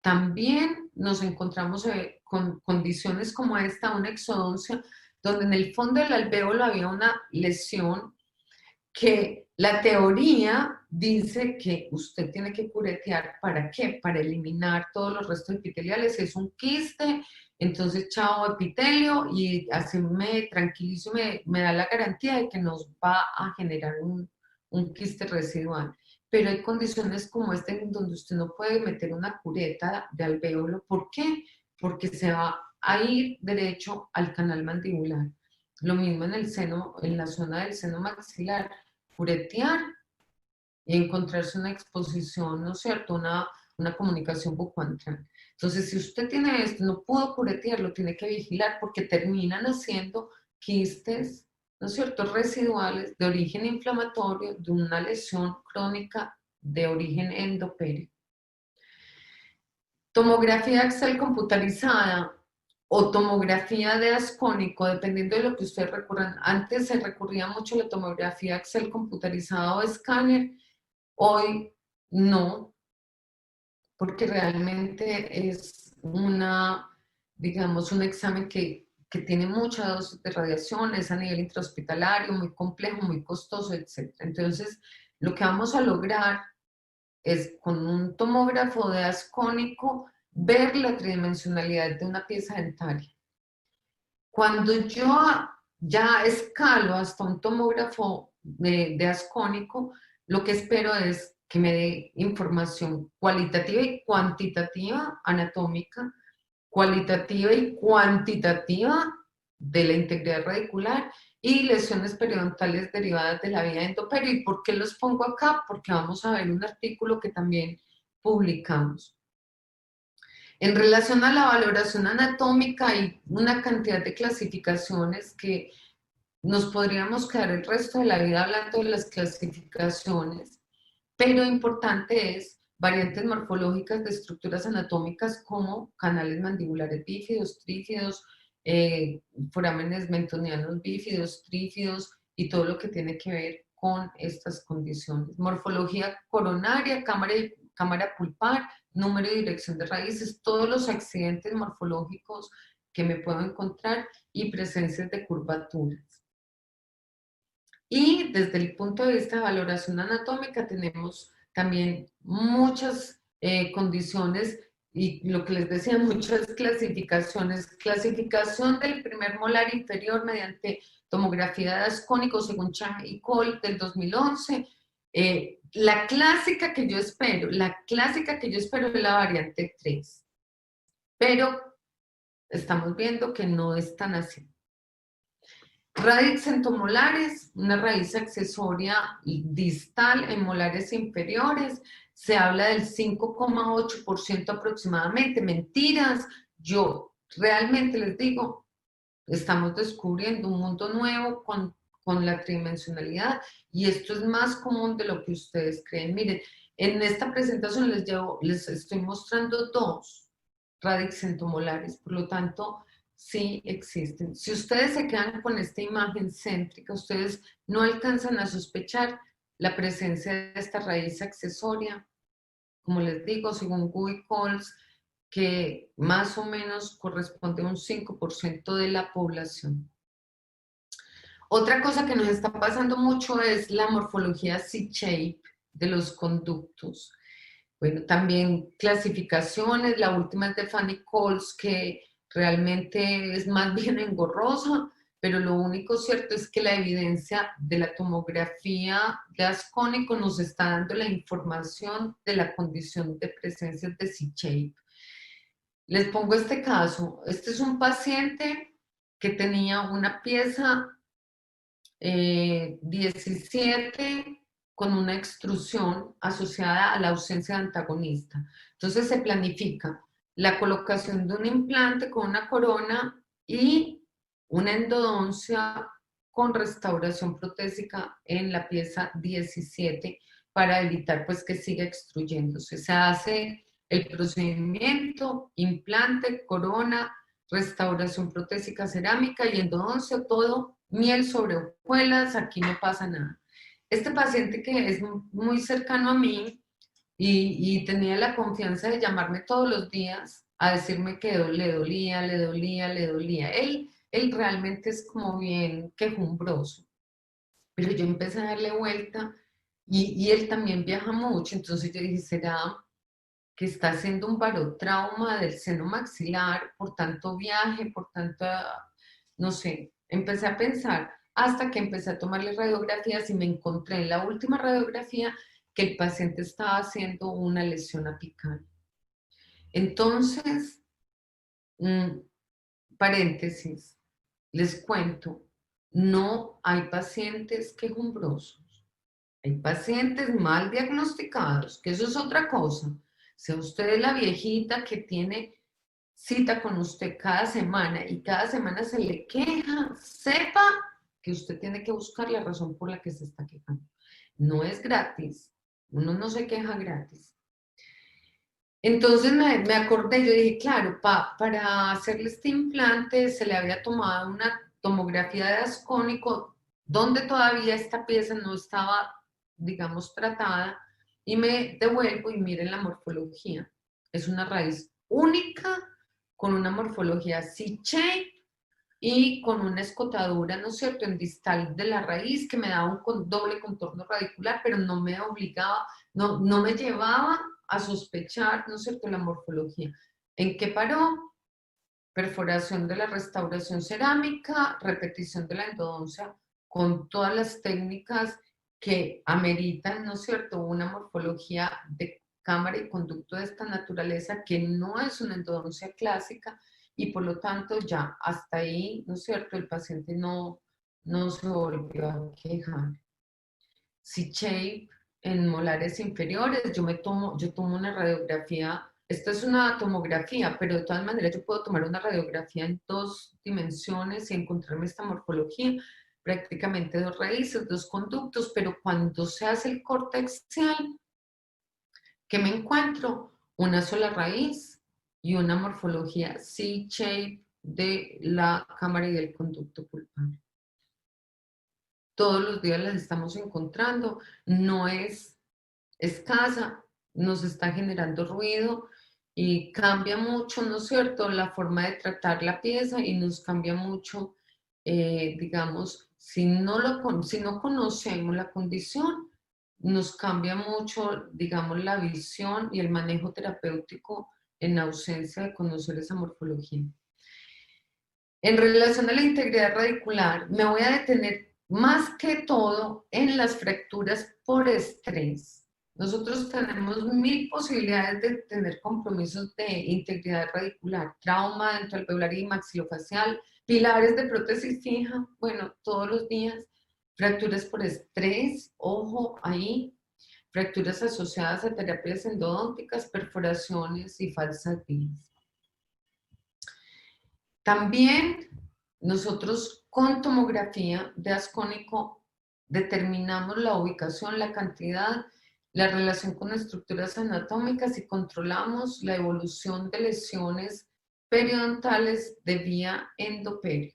también nos encontramos con condiciones como esta, una exodoncia, donde en el fondo del alvéolo había una lesión que la teoría dice que usted tiene que curetear. ¿Para qué? Para eliminar todos los restos epiteliales. Es un quiste, entonces chao epitelio, y así me tranquilizo, me da la garantía de que nos va a generar un quiste residual. Pero hay condiciones como esta en donde usted no puede meter una cureta de alvéolo. ¿Por qué? Porque se va a ir derecho al canal mandibular. Lo mismo en el seno, en la zona del seno maxilar, curetear y encontrarse una exposición, ¿no es cierto?, una comunicación bucoantral. Entonces, si usted tiene esto, no pudo curetear, lo tiene que vigilar porque terminan haciendo quistes, ¿no es cierto?, residuales de origen inflamatorio de una lesión crónica de origen endopéreo. Tomografía axial computarizada o tomografía de ascónico, dependiendo de lo que ustedes recurran. Antes se recurría mucho a la tomografía axial computarizada o escáner, hoy no, porque realmente es digamos, un examen que tiene mucha dosis de radiación, es a nivel intrahospitalario, muy complejo, muy costoso, etc. Entonces, lo que vamos a lograr es con un tomógrafo de ascónico ver la tridimensionalidad de una pieza dentaria. Cuando yo ya escalo hasta un tomógrafo de ascónico, lo que espero es que me dé información cualitativa y cuantitativa anatómica, cualitativa y cuantitativa de la integridad radicular y lesiones periodontales derivadas de la vía endoperio. ¿Y por qué los pongo acá? Porque vamos a ver un artículo que también publicamos. En relación a la valoración anatómica, hay una cantidad de clasificaciones que nos podríamos quedar el resto de la vida hablando de las clasificaciones, pero importante es variantes morfológicas de estructuras anatómicas como canales mandibulares bífidos, trífidos, forámenes mentonianos bífidos, trífidos y todo lo que tiene que ver con estas condiciones. Morfología coronaria, cámara pulpar, número y dirección de raíces, todos los accidentes morfológicos que me puedo encontrar y presencias de curvaturas. Y desde el punto de vista de valoración anatómica tenemos también muchas condiciones y lo que les decía, muchas clasificaciones. Clasificación del primer molar inferior mediante tomografía de ascónico según Chang y Cole del 2011. La clásica que yo espero es la variante 3, pero estamos viendo que no es tan así. Radix centomolares, una raíz accesoria distal en molares inferiores, se habla del 5,8% aproximadamente. Mentiras, yo realmente les digo, estamos descubriendo un mundo nuevo con la tridimensionalidad y esto es más común de lo que ustedes creen. Miren, en esta presentación les estoy mostrando dos radix centomolares, por lo tanto, sí existen. Si ustedes se quedan con esta imagen céntrica, ustedes no alcanzan a sospechar la presencia de esta raíz accesoria, como les digo, según Google Calls, que más o menos corresponde a un 5% de la población. Otra cosa que nos está pasando mucho es la morfología C-shape de los conductos. Bueno, también clasificaciones, la última es de Fanny Coles, que realmente es más bien engorrosa, pero lo único cierto es que la evidencia de la tomografía de ascónico nos está dando la información de la condición de presencia de C-shape. Les pongo este caso. Este es un paciente que tenía una pieza 17 con una extrusión asociada a la ausencia de antagonista. Entonces se planifica la colocación de un implante con una corona y una endodoncia con restauración protésica en la pieza 17 para evitar pues que siga extruyéndose. Se hace el procedimiento, implante, corona, restauración protésica cerámica y endodoncia, todo miel sobre hojuelas, aquí no pasa nada. Este paciente que es muy cercano a mí y tenía la confianza de llamarme todos los días a decirme que le dolía, le dolía, le dolía. Él realmente es como bien quejumbroso, pero yo empecé a darle vuelta y él también viaja mucho, entonces yo dije, ¿será que está haciendo un barotrauma del seno maxilar por tanto viaje, por tanta, no sé? Empecé a pensar hasta que empecé a tomarle radiografías y me encontré en la última radiografía que el paciente estaba haciendo una lesión apical. Entonces, paréntesis, les cuento, no hay pacientes quejumbrosos. Hay pacientes mal diagnosticados, que eso es otra cosa. Sea usted la viejita que tiene cita con usted cada semana y cada semana se le queja, sepa que usted tiene que buscar la razón por la que se está quejando. No es gratis, uno no se queja gratis. Entonces me acordé, yo dije, claro, para hacerle este implante se le había tomado una tomografía de ascónico donde todavía esta pieza no estaba, digamos, tratada, y me devuelvo y miren la morfología. Es una raíz única con una morfología C-shape y con una escotadura, ¿no es cierto?, en distal de la raíz que me daba un doble contorno radicular, pero no me obligaba, no me llevaba a sospechar, ¿no es cierto?, la morfología. ¿En qué paró? Perforación de la restauración cerámica, repetición de la endodoncia con todas las técnicas que ameritan, ¿no es cierto?, una morfología de cámara y conducto de esta naturaleza que no es una endodoncia clásica y por lo tanto ya hasta ahí, ¿no es cierto?, el paciente no se volvió a quejar. C-shape en molares inferiores, yo tomo una radiografía, esto es una tomografía, pero de todas maneras yo puedo tomar una radiografía en 2 dimensiones y encontrarme esta morfología, prácticamente 2 raíces, 2 conductos, pero cuando se hace el corte axial, ¿qué me encuentro? Una sola raíz y una morfología C-shape de la cámara y del conducto pulpar. Todos los días las estamos encontrando, no es escasa, nos está generando ruido y cambia mucho, ¿no es cierto?, la forma de tratar la pieza y nos cambia mucho, digamos, si no conocemos la condición, nos cambia mucho, digamos, la visión y el manejo terapéutico en ausencia de conocer esa morfología. En relación a la integridad radicular, me voy a detener más que todo en las fracturas por estrés. Nosotros tenemos 1000 posibilidades de tener compromisos de integridad radicular, trauma dentoalveolar y maxilofacial, pilares de prótesis fija, bueno, todos los días, fracturas por estrés, ojo ahí, fracturas asociadas a terapias endodónticas, perforaciones y falsas vías. También nosotros con tomografía de ascónico determinamos la ubicación, la cantidad, la relación con estructuras anatómicas y controlamos la evolución de lesiones periodontales de vía endoperio.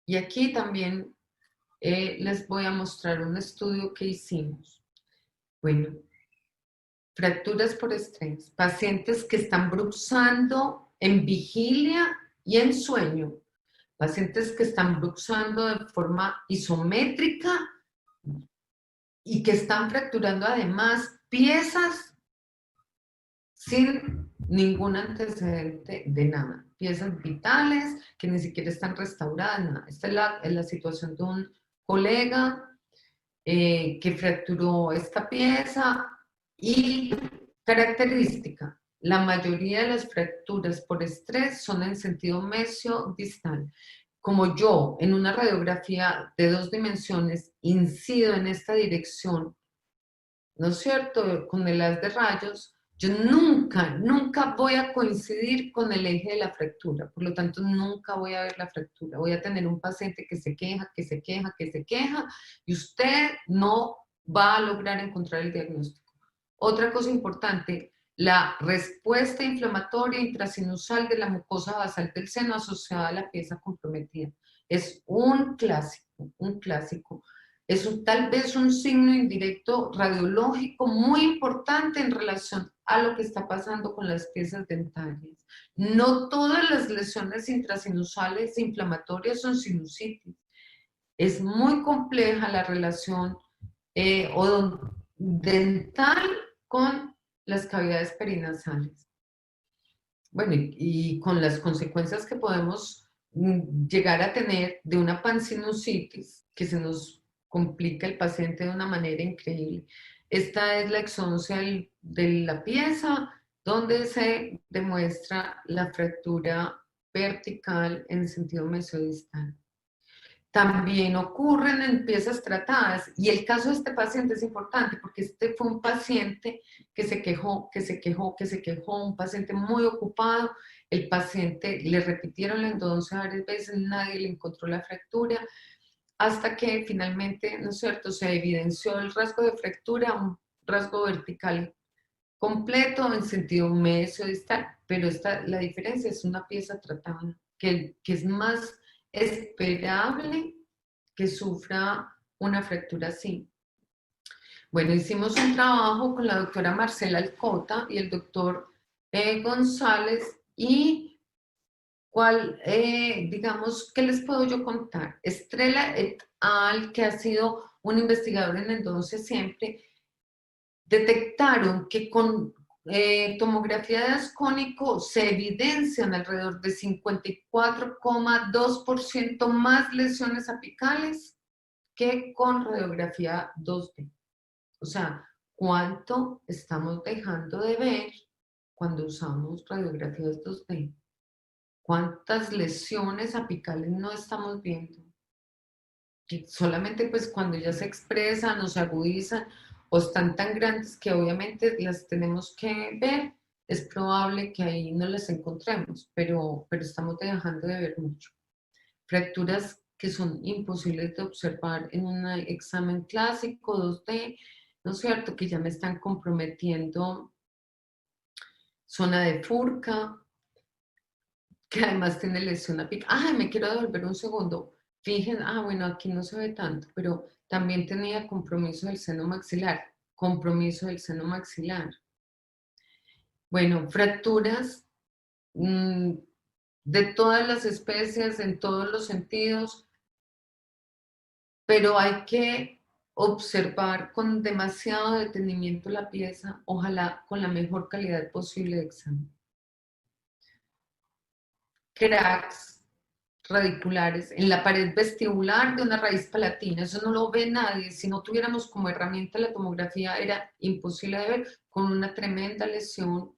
Y aquí también les voy a mostrar un estudio que hicimos. Bueno, fracturas por estrés, pacientes que están bruxando en vigilia y en sueño, pacientes que están bruxando de forma isométrica y que están fracturando además piezas sin ningún antecedente de nada, piezas vitales que ni siquiera están restauradas, nada. Esta es la situación de un colega que fracturó esta pieza y característica. La mayoría de las fracturas por estrés son en sentido mesio-distal. Como yo en una radiografía de 2 dimensiones incido en esta dirección, ¿no es cierto?, con el haz de rayos, yo nunca voy a coincidir con el eje de la fractura, por lo tanto nunca voy a ver la fractura. Voy a tener un paciente que se queja, y usted no va a lograr encontrar el diagnóstico. Otra cosa importante, la respuesta inflamatoria intrasinusal de la mucosa basal del seno asociada a la pieza comprometida. Es un clásico, un clásico. Es tal vez un signo indirecto radiológico muy importante en relación a lo que está pasando con las piezas dentarias. No todas las lesiones intrasinusales inflamatorias son sinusitis. Es muy compleja la relación dental con las cavidades perinasales. Bueno, y con las consecuencias que podemos llegar a tener de una pansinusitis, que se nos complica el paciente de una manera increíble. Esta es la exoncia de la pieza, donde se demuestra la fractura vertical en sentido mesodistal. También ocurren en piezas tratadas, y el caso de este paciente es importante porque este fue un paciente que se quejó, un paciente muy ocupado. El paciente le repitieron la endodoncia varias veces, nadie le encontró la fractura, hasta que finalmente, ¿no es cierto?, se evidenció el rasgo de fractura, un rasgo vertical completo en sentido mesodistal, pero la diferencia es una pieza tratada, que es más esperable que sufra una fractura así. Bueno, hicimos un trabajo con la doctora Marcela Alcota y el doctor González, y digamos, ¿qué les puedo yo contar? Estrella et al, que ha sido un investigador en endodoncia siempre, detectaron que con tomografía de ascónico se evidencian alrededor de 54,2% más lesiones apicales que con radiografía 2D. O sea, ¿cuánto estamos dejando de ver cuando usamos radiografías 2D? ¿Cuántas lesiones apicales no estamos viendo? Que solamente pues cuando ya se expresan o se agudizan o están tan grandes que obviamente las tenemos que ver, es probable que ahí no las encontremos, pero estamos dejando de ver mucho. Fracturas que son imposibles de observar en un examen clásico 2D, ¿no es cierto?, que ya me están comprometiendo zona de Furca, que además tiene lesión apical. ¡Ay, me quiero devolver un segundo! Fíjense, bueno, aquí no se ve tanto, pero también tenía compromiso del seno maxilar. Compromiso del seno maxilar. Bueno, fracturas de todas las especies, en todos los sentidos, pero hay que observar con demasiado detenimiento la pieza, ojalá con la mejor calidad posible de examen. Cracks radiculares en la pared vestibular de una raíz palatina, eso no lo ve nadie. Si no tuviéramos como herramienta la tomografía, era imposible de ver, con una tremenda lesión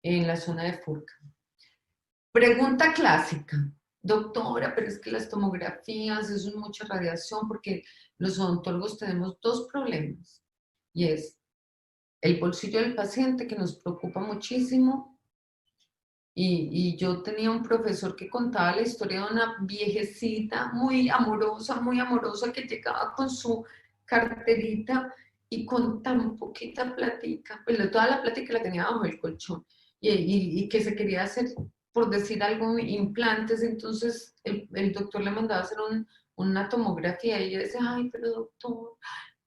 en la zona de Furca. Pregunta clásica: doctora, pero es que las tomografías, eso es mucha radiación, porque los odontólogos tenemos dos problemas, y es el bolsillo del paciente, que nos preocupa muchísimo. Y yo tenía un profesor que contaba la historia de una viejecita muy amorosa, que llegaba con su carterita y con tan poquita plática, pues toda la plática la tenía bajo el colchón, y que se quería hacer, por decir algo, implantes. Entonces el doctor le mandaba hacer una tomografía y yo decía, ay, pero doctor,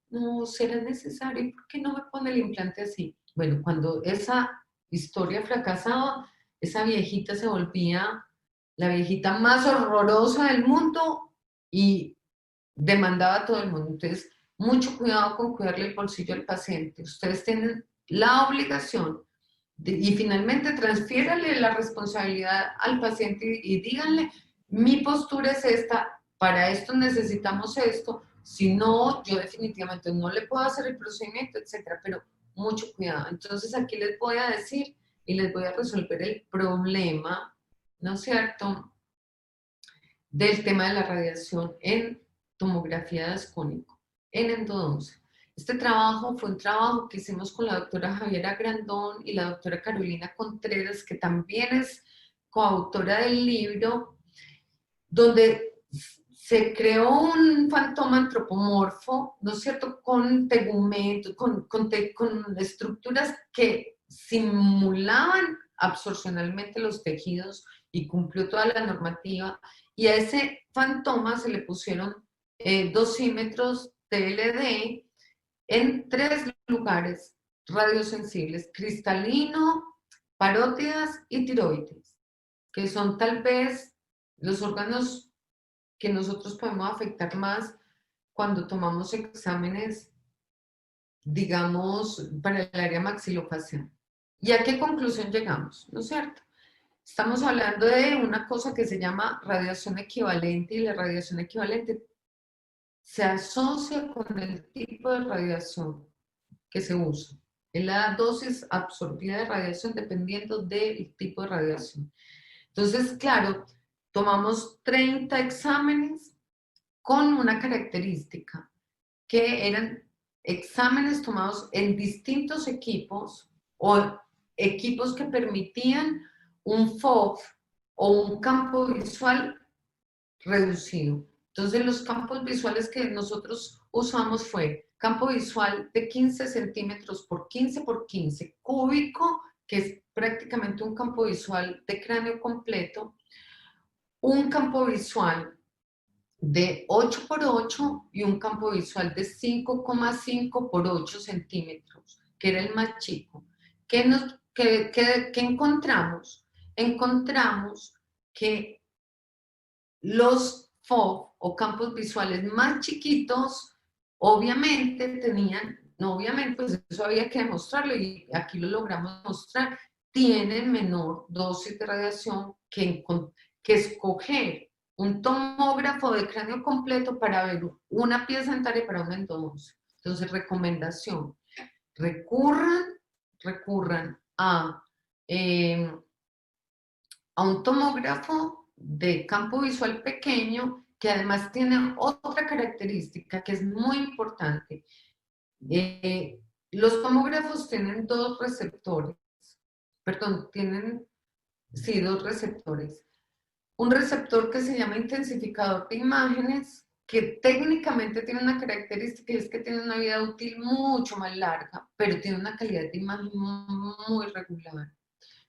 no, ¿será necesario? ¿Por qué no me pone el implante así? Bueno, cuando esa historia fracasaba, esa viejita se volvía la viejita más horrorosa del mundo y demandaba a todo el mundo. Entonces, mucho cuidado con cuidarle el bolsillo al paciente. Ustedes tienen la obligación y finalmente transfiérale la responsabilidad al paciente y díganle, mi postura es esta, para esto necesitamos esto, si no, yo definitivamente no le puedo hacer el procedimiento, etcétera, pero mucho cuidado. Entonces aquí les voy a decir y les voy a resolver el problema, ¿no es cierto?, del tema de la radiación en tomografía de ascónico, en endodoncia. Este trabajo fue un trabajo que hicimos con la doctora Javiera Grandón y la doctora Carolina Contreras, que también es coautora del libro, donde se creó un fantoma antropomorfo, ¿no es cierto?, con tegumentos, con estructuras que simulaban absorcionalmente los tejidos y cumplió toda la normativa. Y a ese fantoma se le pusieron dosímetros TLD en 3 lugares radiosensibles: cristalino, parótidas y tiroides, que son tal vez los órganos que nosotros podemos afectar más cuando tomamos exámenes, digamos, para el área maxilofacial. ¿Y a qué conclusión llegamos? ¿No es cierto? Estamos hablando de una cosa que se llama radiación equivalente, y la radiación equivalente se asocia con el tipo de radiación que se usa. Es la dosis absorbida de radiación dependiendo del tipo de radiación. Entonces, claro, tomamos 30 exámenes con una característica, que eran exámenes tomados en distintos equipos o equipos que permitían un FOV o un campo visual reducido. Entonces, los campos visuales que nosotros usamos fue campo visual de 15 centímetros por 15 por 15 cúbico, que es prácticamente un campo visual de cráneo completo, un campo visual de 8 por 8 y un campo visual de 5,5 por 8 centímetros, que era el más chico. ¿Qué encontramos? Encontramos que los FOV o campos visuales más chiquitos, obviamente tenían, no obviamente, pues eso había que demostrarlo y aquí lo logramos mostrar, tienen menor dosis de radiación que escoger un tomógrafo de cráneo completo para ver una pieza dentaria para una endodoncia. Entonces, recomendación, recurran a un tomógrafo de campo visual pequeño, que además tiene otra característica que es muy importante. Los tomógrafos tienen dos receptores, sí, dos receptores. Un receptor que se llama intensificador de imágenes, que técnicamente tiene una característica y es que tiene una vida útil mucho más larga, pero tiene una calidad de imagen muy regular.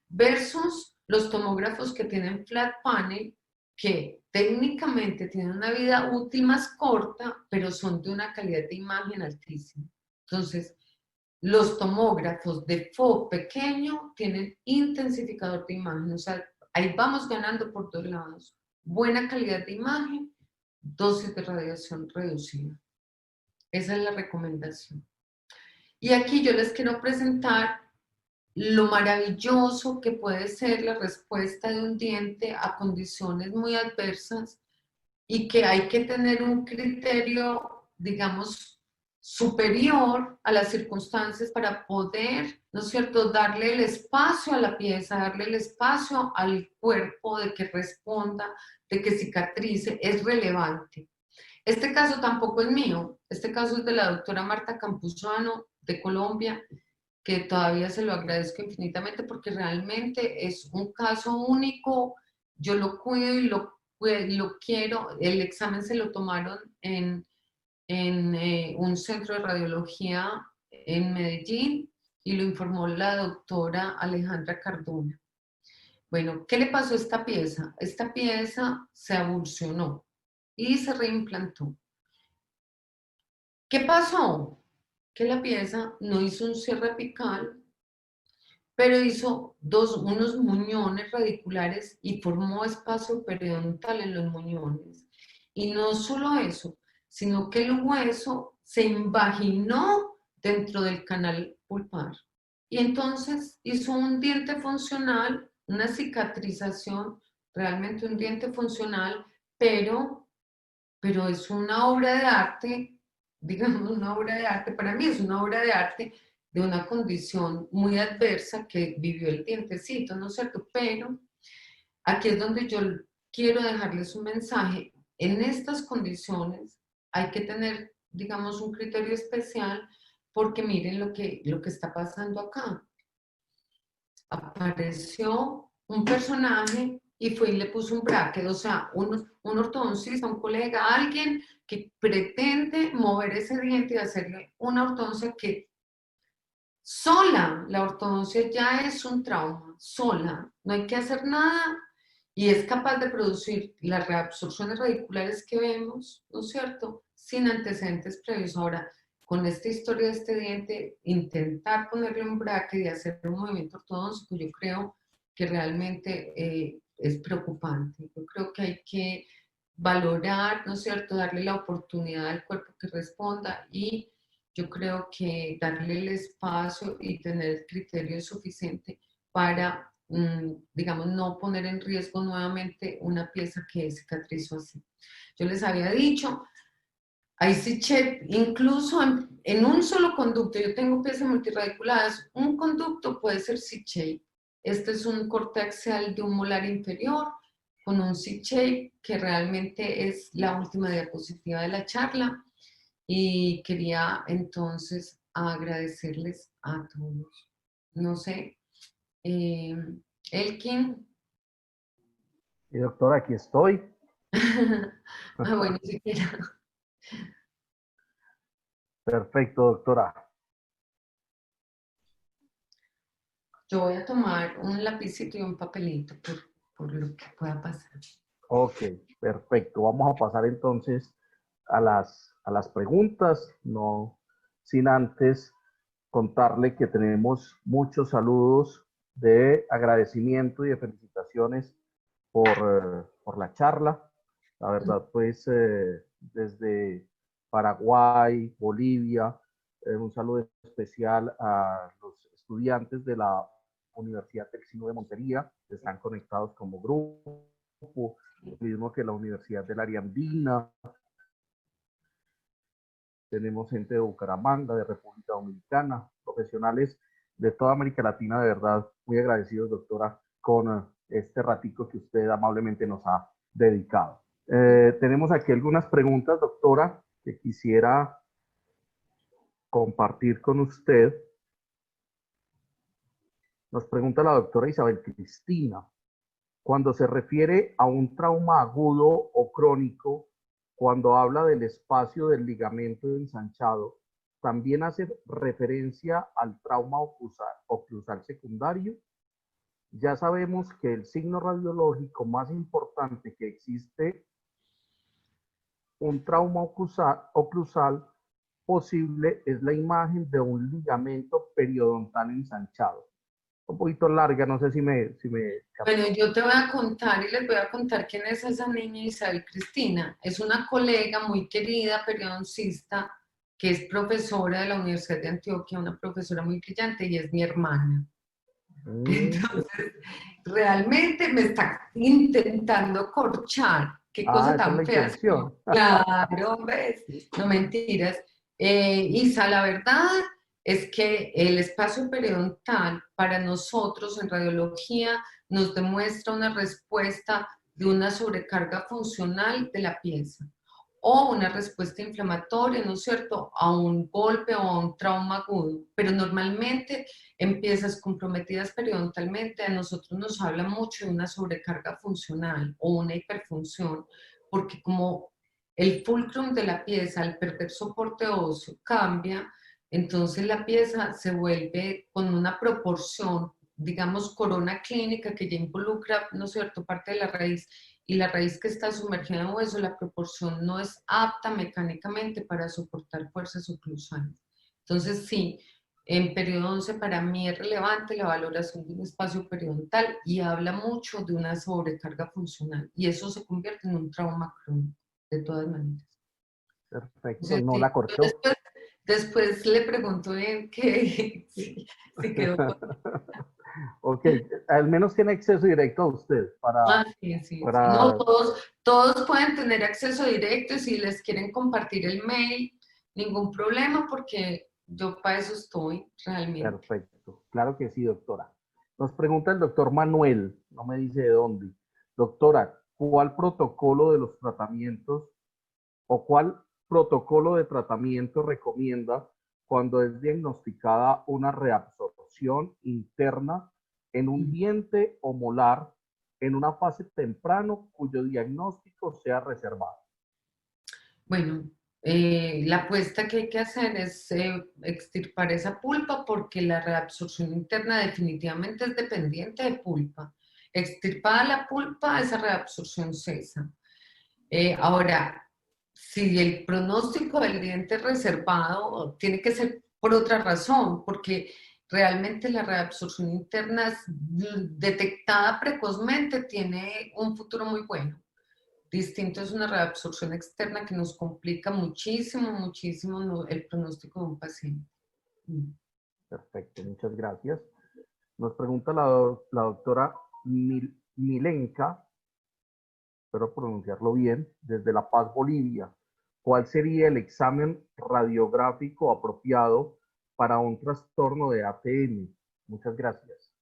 Versus los tomógrafos que tienen flat panel, que técnicamente tienen una vida útil más corta, pero son de una calidad de imagen altísima. Entonces, los tomógrafos de FOV pequeño tienen intensificador de imagen, o sea, ahí vamos ganando por 2 lados. Buena calidad de imagen, dosis de radiación reducida. Esa es la recomendación. Y aquí yo les quiero presentar lo maravilloso que puede ser la respuesta de un diente a condiciones muy adversas y que hay que tener un criterio, digamos, superior a las circunstancias para poder, ¿no es cierto?, darle el espacio a la pieza, darle el espacio al cuerpo de que responda, de que cicatrice, es relevante. Este caso tampoco es mío, este caso es de la doctora Marta Campuzano de Colombia, que todavía se lo agradezco infinitamente porque realmente es un caso único. Yo lo cuido y lo quiero. El examen se lo tomaron en un centro de radiología en Medellín y lo informó la doctora Alejandra Cardona. Bueno, ¿qué le pasó a esta pieza? Esta pieza se avulsionó. y se reimplantó. ¿Qué pasó? Que la pieza no hizo un cierre apical, pero hizo unos muñones radiculares y formó espacio periodontal en los muñones. Y no solo eso, sino que el hueso se invaginó dentro del canal pulpar. Y entonces hizo un diente funcional, una cicatrización, realmente un diente funcional, pero es una obra de arte, digamos, una obra de arte, para mí es una obra de arte de una condición muy adversa que vivió el dientecito, ¿no es cierto? Pero aquí es donde yo quiero dejarles un mensaje. En estas condiciones hay que tener, digamos, un criterio especial porque miren lo que está pasando acá. Apareció un personaje y fue y le puso un bracket, o sea, un ortodoncista, un colega, alguien que pretende mover ese diente y hacerle una ortodoncia que sola, la ortodoncia ya es un trauma, sola, no hay que hacer nada y es capaz de producir las reabsorciones radiculares que vemos, ¿no es cierto? Sin antecedentes previos. Ahora, con esta historia de este diente, intentar ponerle un bracket y hacer un movimiento ortodóntico, yo creo que realmente es preocupante. Yo creo que hay que valorar, ¿no es cierto?, darle la oportunidad al cuerpo que responda y yo creo que darle el espacio y tener el criterio suficiente para, digamos, no poner en riesgo nuevamente una pieza que cicatrizó así. Yo les había dicho, hay C-shape, incluso en un solo conducto, yo tengo piezas multirradiculadas, un conducto puede ser C-shape. Este es un corte axial de un molar inferior con un C-shape que realmente es la última diapositiva de la charla. Y quería entonces agradecerles a todos. No sé, eh, Elkin. Y doctora, aquí estoy. Bueno, siquiera. Perfecto, doctora. Yo voy a tomar un lapicito y un papelito por lo que pueda pasar. Ok, perfecto. Vamos a pasar entonces a las preguntas, no sin antes contarle que tenemos muchos saludos de agradecimiento y de felicitaciones por la charla. La verdad, pues desde Paraguay, Bolivia, un saludo especial a los estudiantes de la Universidad Texino de Montería, que están conectados como grupo, mismo que la Universidad de la Ariandina. Tenemos gente de Bucaramanga, de República Dominicana, profesionales de toda América Latina, de verdad, muy agradecidos, doctora, con este ratico que usted amablemente nos ha dedicado. Tenemos aquí algunas preguntas, doctora, que quisiera compartir con usted. Nos pregunta la doctora Isabel Cristina, cuando se refiere a un trauma agudo o crónico, cuando habla del espacio del ligamento ensanchado, también hace referencia al trauma oclusal secundario. Ya sabemos que el signo radiológico más importante que existe, un trauma oclusal posible, es la imagen de un ligamento periodontal ensanchado. Un poquito larga, no sé si me Bueno, yo te voy a contar y les voy a contar quién es esa niña Isabel Cristina. Es una colega muy querida, periodoncista, que es profesora de la Universidad de Antioquia, una profesora muy brillante y es mi hermana. Entonces, realmente me está intentando corchar. Qué cosa esa es la tan fea. intención. Claro, ¿ves? No mentiras. Isa, la verdad es que el espacio periodontal para nosotros en radiología nos demuestra una respuesta de una sobrecarga funcional de la pieza o una respuesta inflamatoria, ¿no es cierto?, a un golpe o a un trauma agudo. Pero normalmente en piezas comprometidas periodontalmente a nosotros nos habla mucho de una sobrecarga funcional o una hiperfunción, porque como el fulcrum de la pieza, el perder soporte óseo cambia, entonces la pieza se vuelve con una proporción, digamos, corona clínica que ya involucra, ¿no es cierto?, parte de la raíz y la raíz que está sumergida en hueso, la proporción no es apta mecánicamente para soportar fuerzas oclusales. Entonces, sí, en periodo 11 para mí es relevante la valoración de un espacio periodontal y habla mucho de una sobrecarga funcional y eso se convierte en un trauma crónico, de todas maneras. Perfecto, Entonces, no sí, la corchó. después le pregunto que si quedó. Ok, al menos tiene acceso directo a usted Ah, sí, sí, sí. No, para, todos pueden tener acceso directo y si les quieren compartir el mail, ningún problema porque yo para eso estoy realmente. perfecto. Claro que sí, doctora. Nos pregunta el doctor Manuel, no me dice de dónde. Doctora, ¿cuál protocolo de los tratamientos o cuál protocolo de tratamiento recomienda cuando es diagnosticada una reabsorción interna en un diente o molar en una fase temprano cuyo diagnóstico sea reservado? Bueno, la apuesta que hay que hacer es extirpar esa pulpa porque la reabsorción interna definitivamente es dependiente de pulpa. Extirpada la pulpa, esa reabsorción cesa. Ahora, si el pronóstico del diente reservado tiene que ser por otra razón, porque realmente la reabsorción interna detectada precozmente tiene un futuro muy bueno. Distinto es una reabsorción externa que nos complica muchísimo, muchísimo el pronóstico de un paciente. Perfecto, muchas gracias. Nos pregunta la doctora Milenka, espero pronunciarlo bien, desde La Paz, Bolivia. ¿Cuál sería el examen radiográfico apropiado para un trastorno de ATM? Muchas gracias.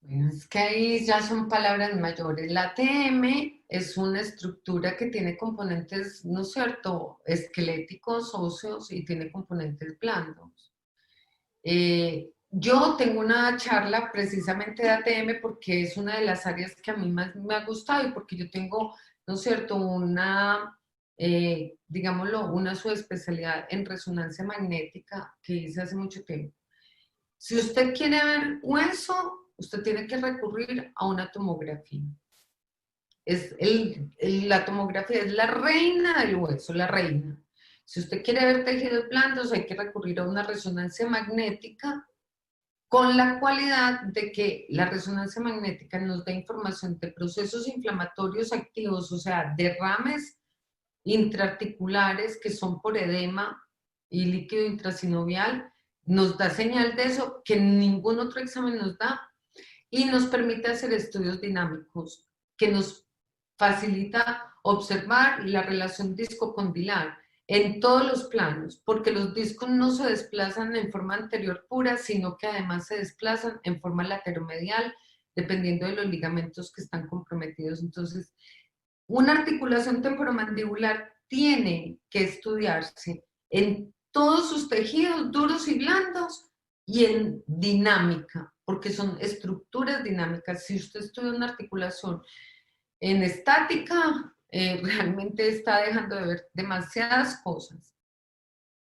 Bueno, es que ahí ya son palabras mayores. La ATM es una estructura que tiene componentes, ¿no es cierto?, esqueléticos, óseos y tiene componentes blandos. Yo tengo una charla precisamente de ATM porque es una de las áreas que a mí más me ha gustado y porque yo tengo, ¿no es cierto?, digámoslo, una subespecialidad en resonancia magnética que hice hace mucho tiempo. Si usted quiere ver hueso, usted tiene que recurrir a una tomografía. La tomografía es la reina del hueso, la reina. Si usted quiere ver tejidos blandos, hay que recurrir a una resonancia magnética con la cualidad de que la resonancia magnética nos da información de procesos inflamatorios activos, o sea, derrames intraarticulares que son por edema y líquido intrasinovial, nos da señal de eso que ningún otro examen nos da y nos permite hacer estudios dinámicos que nos facilita observar la relación disco-condilar en todos los planos, porque los discos no se desplazan en forma anterior pura, sino que además se desplazan en forma lateromedial, dependiendo de los ligamentos que están comprometidos. Entonces, una articulación temporomandibular tiene que estudiarse en todos sus tejidos duros y blandos y en dinámica, porque son estructuras dinámicas. Si usted estudia una articulación en estática, realmente está dejando de ver demasiadas cosas.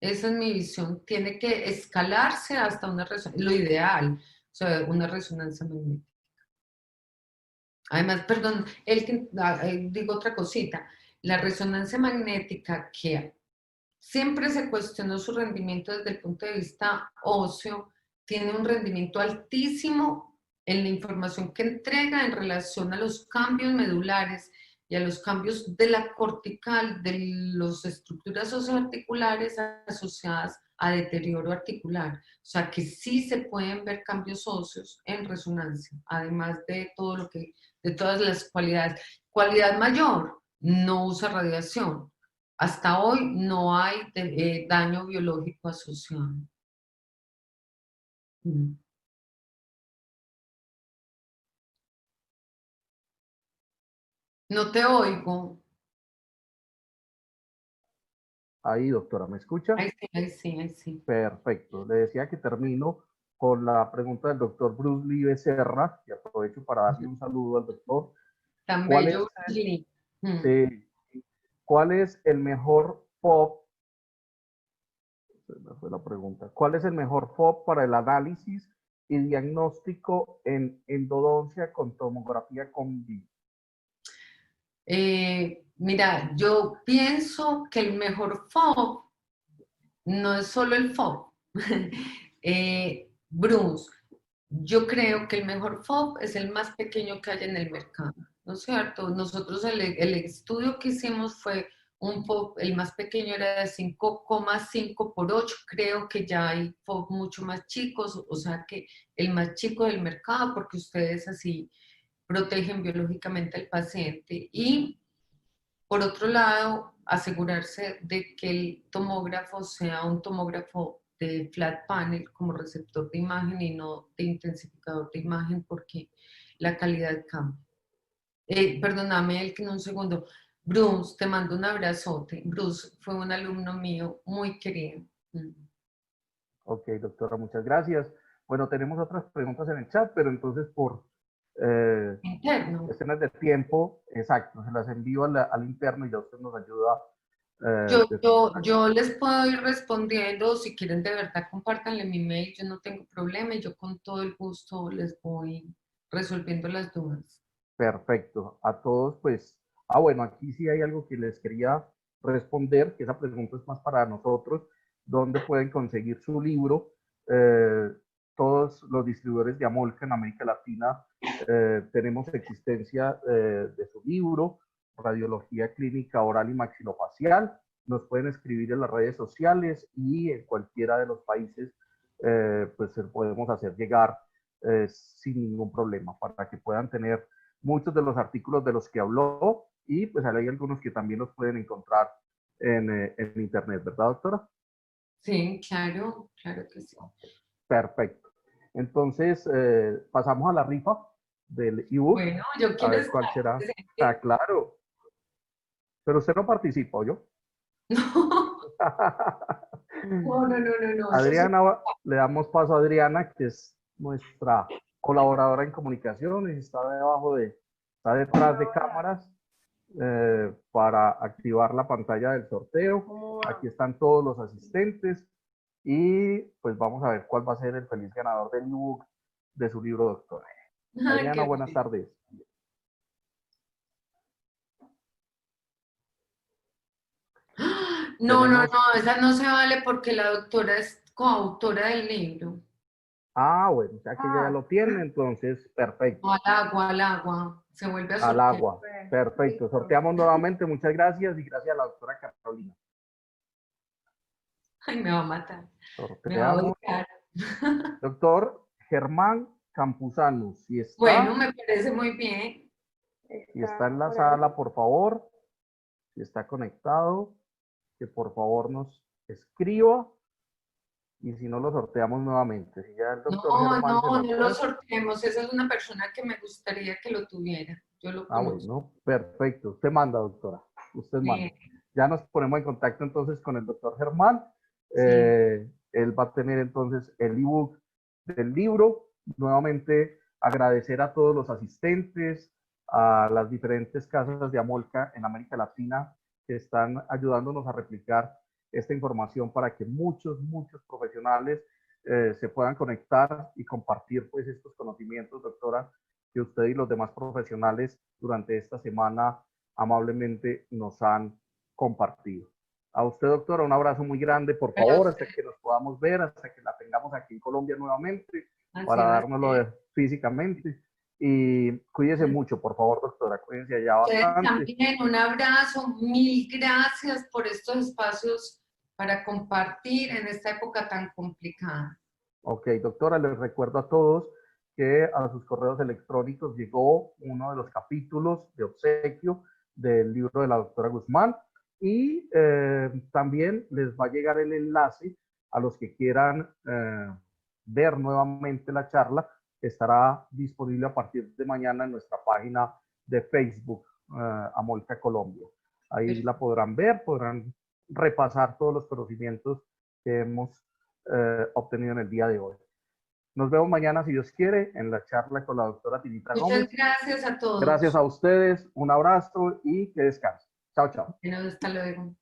Esa es mi visión. Tiene que escalarse hasta una resonancia, lo ideal, o sea, una resonancia magnética. Además, perdón, digo otra cosita, la resonancia magnética que siempre se cuestionó su rendimiento desde el punto de vista óseo, tiene un rendimiento altísimo en la información que entrega en relación a los cambios medulares y a los cambios de la cortical, de las estructuras osteoarticulares asociadas a deterioro articular. O sea que sí se pueden ver cambios óseos en resonancia, además de todo lo que, de todas las cualidades. Cualidad mayor, no usa radiación. Hasta hoy no hay daño biológico asociado. No te oigo. Ahí, doctora, ¿me escucha? Ahí sí, ahí sí, ahí sí. Perfecto. Le decía que termino con la pregunta del doctor Bruce Lee Becerra, y aprovecho para darle un saludo al doctor. Tan ¿Cuál es, bello, Lee. ¿Cuál es el mejor FOB? Esa fue la pregunta. ¿Cuál es el mejor FOB para el análisis y diagnóstico en endodoncia con tomografía con BIM? Mira, yo pienso que el mejor FOB no es solo el FOB. Bruce, yo creo que el mejor FOB es el más pequeño que hay en el mercado, ¿no es cierto? Nosotros el estudio que hicimos fue un FOB, el más pequeño era de 5,5 por 8, creo que ya hay FOB mucho más chicos, o sea que el más chico del mercado, porque ustedes así protegen biológicamente al paciente. Y por otro lado, asegurarse de que el tomógrafo sea un tomógrafo de flat panel como receptor de imagen y no de intensificador de imagen porque la calidad cambia. Perdóname, Elkin, un segundo. Bruce, te mando un abrazote. Bruce fue un alumno mío muy querido. Ok, doctora, muchas gracias. Bueno, tenemos otras preguntas en el chat, pero entonces por Interno. cuestiones de tiempo, exacto, se las envío al interno y ya usted nos ayuda. Yo les puedo ir respondiendo, si quieren de verdad compártanle mi mail, yo no tengo problema y yo con todo el gusto les voy resolviendo las dudas. Perfecto. A todos, pues, bueno, aquí sí hay algo que les quería responder, que esa pregunta es más para nosotros. ¿Dónde pueden conseguir su libro? Todos los distribuidores de Amolca en América Latina tenemos existencia de su libro, Radiología Clínica Oral y Maxilofacial. Nos pueden escribir en las redes sociales y en cualquiera de los países, pues podemos hacer llegar sin ningún problema para que puedan tener muchos de los artículos de los que habló y pues hay algunos que también los pueden encontrar en internet, ¿verdad, doctora? Sí, claro, claro que sí. Perfecto. Entonces, pasamos a la rifa del ebook. Bueno, yo A quiero ver estar cuál será. Ah, presente. claro. Pero usted no participó, ¿yo? No, no, no, no, no, yo sí. Adriana, le damos paso a Adriana, que es nuestra colaboradora en comunicaciones, está detrás de cámaras para activar la pantalla del sorteo. Aquí están todos los asistentes y pues vamos a ver cuál va a ser el feliz ganador del ebook de su libro, doctora. Ay, Adriana, qué buenas bien. tardes. No, no, Tenemos, no, esa no se vale porque la doctora es coautora del libro. bueno, o sea que ya lo tiene, entonces, perfecto. Al agua, se vuelve a Al sortear. agua, perfecto. Sorteamos nuevamente, muchas gracias y gracias a la doctora Carolina. Ay, me va a matar, me va a Sorteamos. odiar. Doctor Germán Campuzano, Bueno, me parece muy bien. si está en la sala, por favor, si está conectado, que por favor nos escriba y si no lo sorteamos nuevamente. Si ya el doctor No, Germán no, se no nos lo fue. sorteemos. Esa es una persona que me gustaría que lo tuviera. Yo lo conozco. Bueno, perfecto. Usted manda, doctora. Usted Bien, manda. Ya nos ponemos en contacto entonces con el doctor Germán. sí. Él va a tener entonces el ebook del libro. Nuevamente agradecer a todos los asistentes, a las diferentes casas de Amolca en América Latina que están ayudándonos a replicar esta información para que muchos profesionales se puedan conectar y compartir pues estos conocimientos, doctora, que usted y los demás profesionales durante esta semana amablemente nos han compartido. A usted, doctora, un abrazo muy grande, por Para favor, hasta usted, que nos podamos ver, hasta que la tengamos aquí en Colombia nuevamente, así para va a dárnoslo ser. físicamente. Y cuídese mucho, por favor, doctora, cuídense allá Ustedes bastante. también, un abrazo. Mil gracias por estos espacios para compartir en esta época tan complicada. Ok, doctora, les recuerdo a todos que a sus correos electrónicos llegó uno de los capítulos de obsequio del libro de la doctora Guzmán y también les va a llegar el enlace a los que quieran ver nuevamente la charla. Estará disponible a partir de mañana en nuestra página de Facebook, Amolca Colombia. Ahí la podrán ver, podrán repasar todos los conocimientos que hemos obtenido en el día de hoy. Nos vemos mañana, si Dios quiere, en la charla con la doctora Tinita Muchas Gómez. gracias a Gracias todos. a ustedes, un abrazo y que descansen. Chao, chao. Bueno, hasta luego.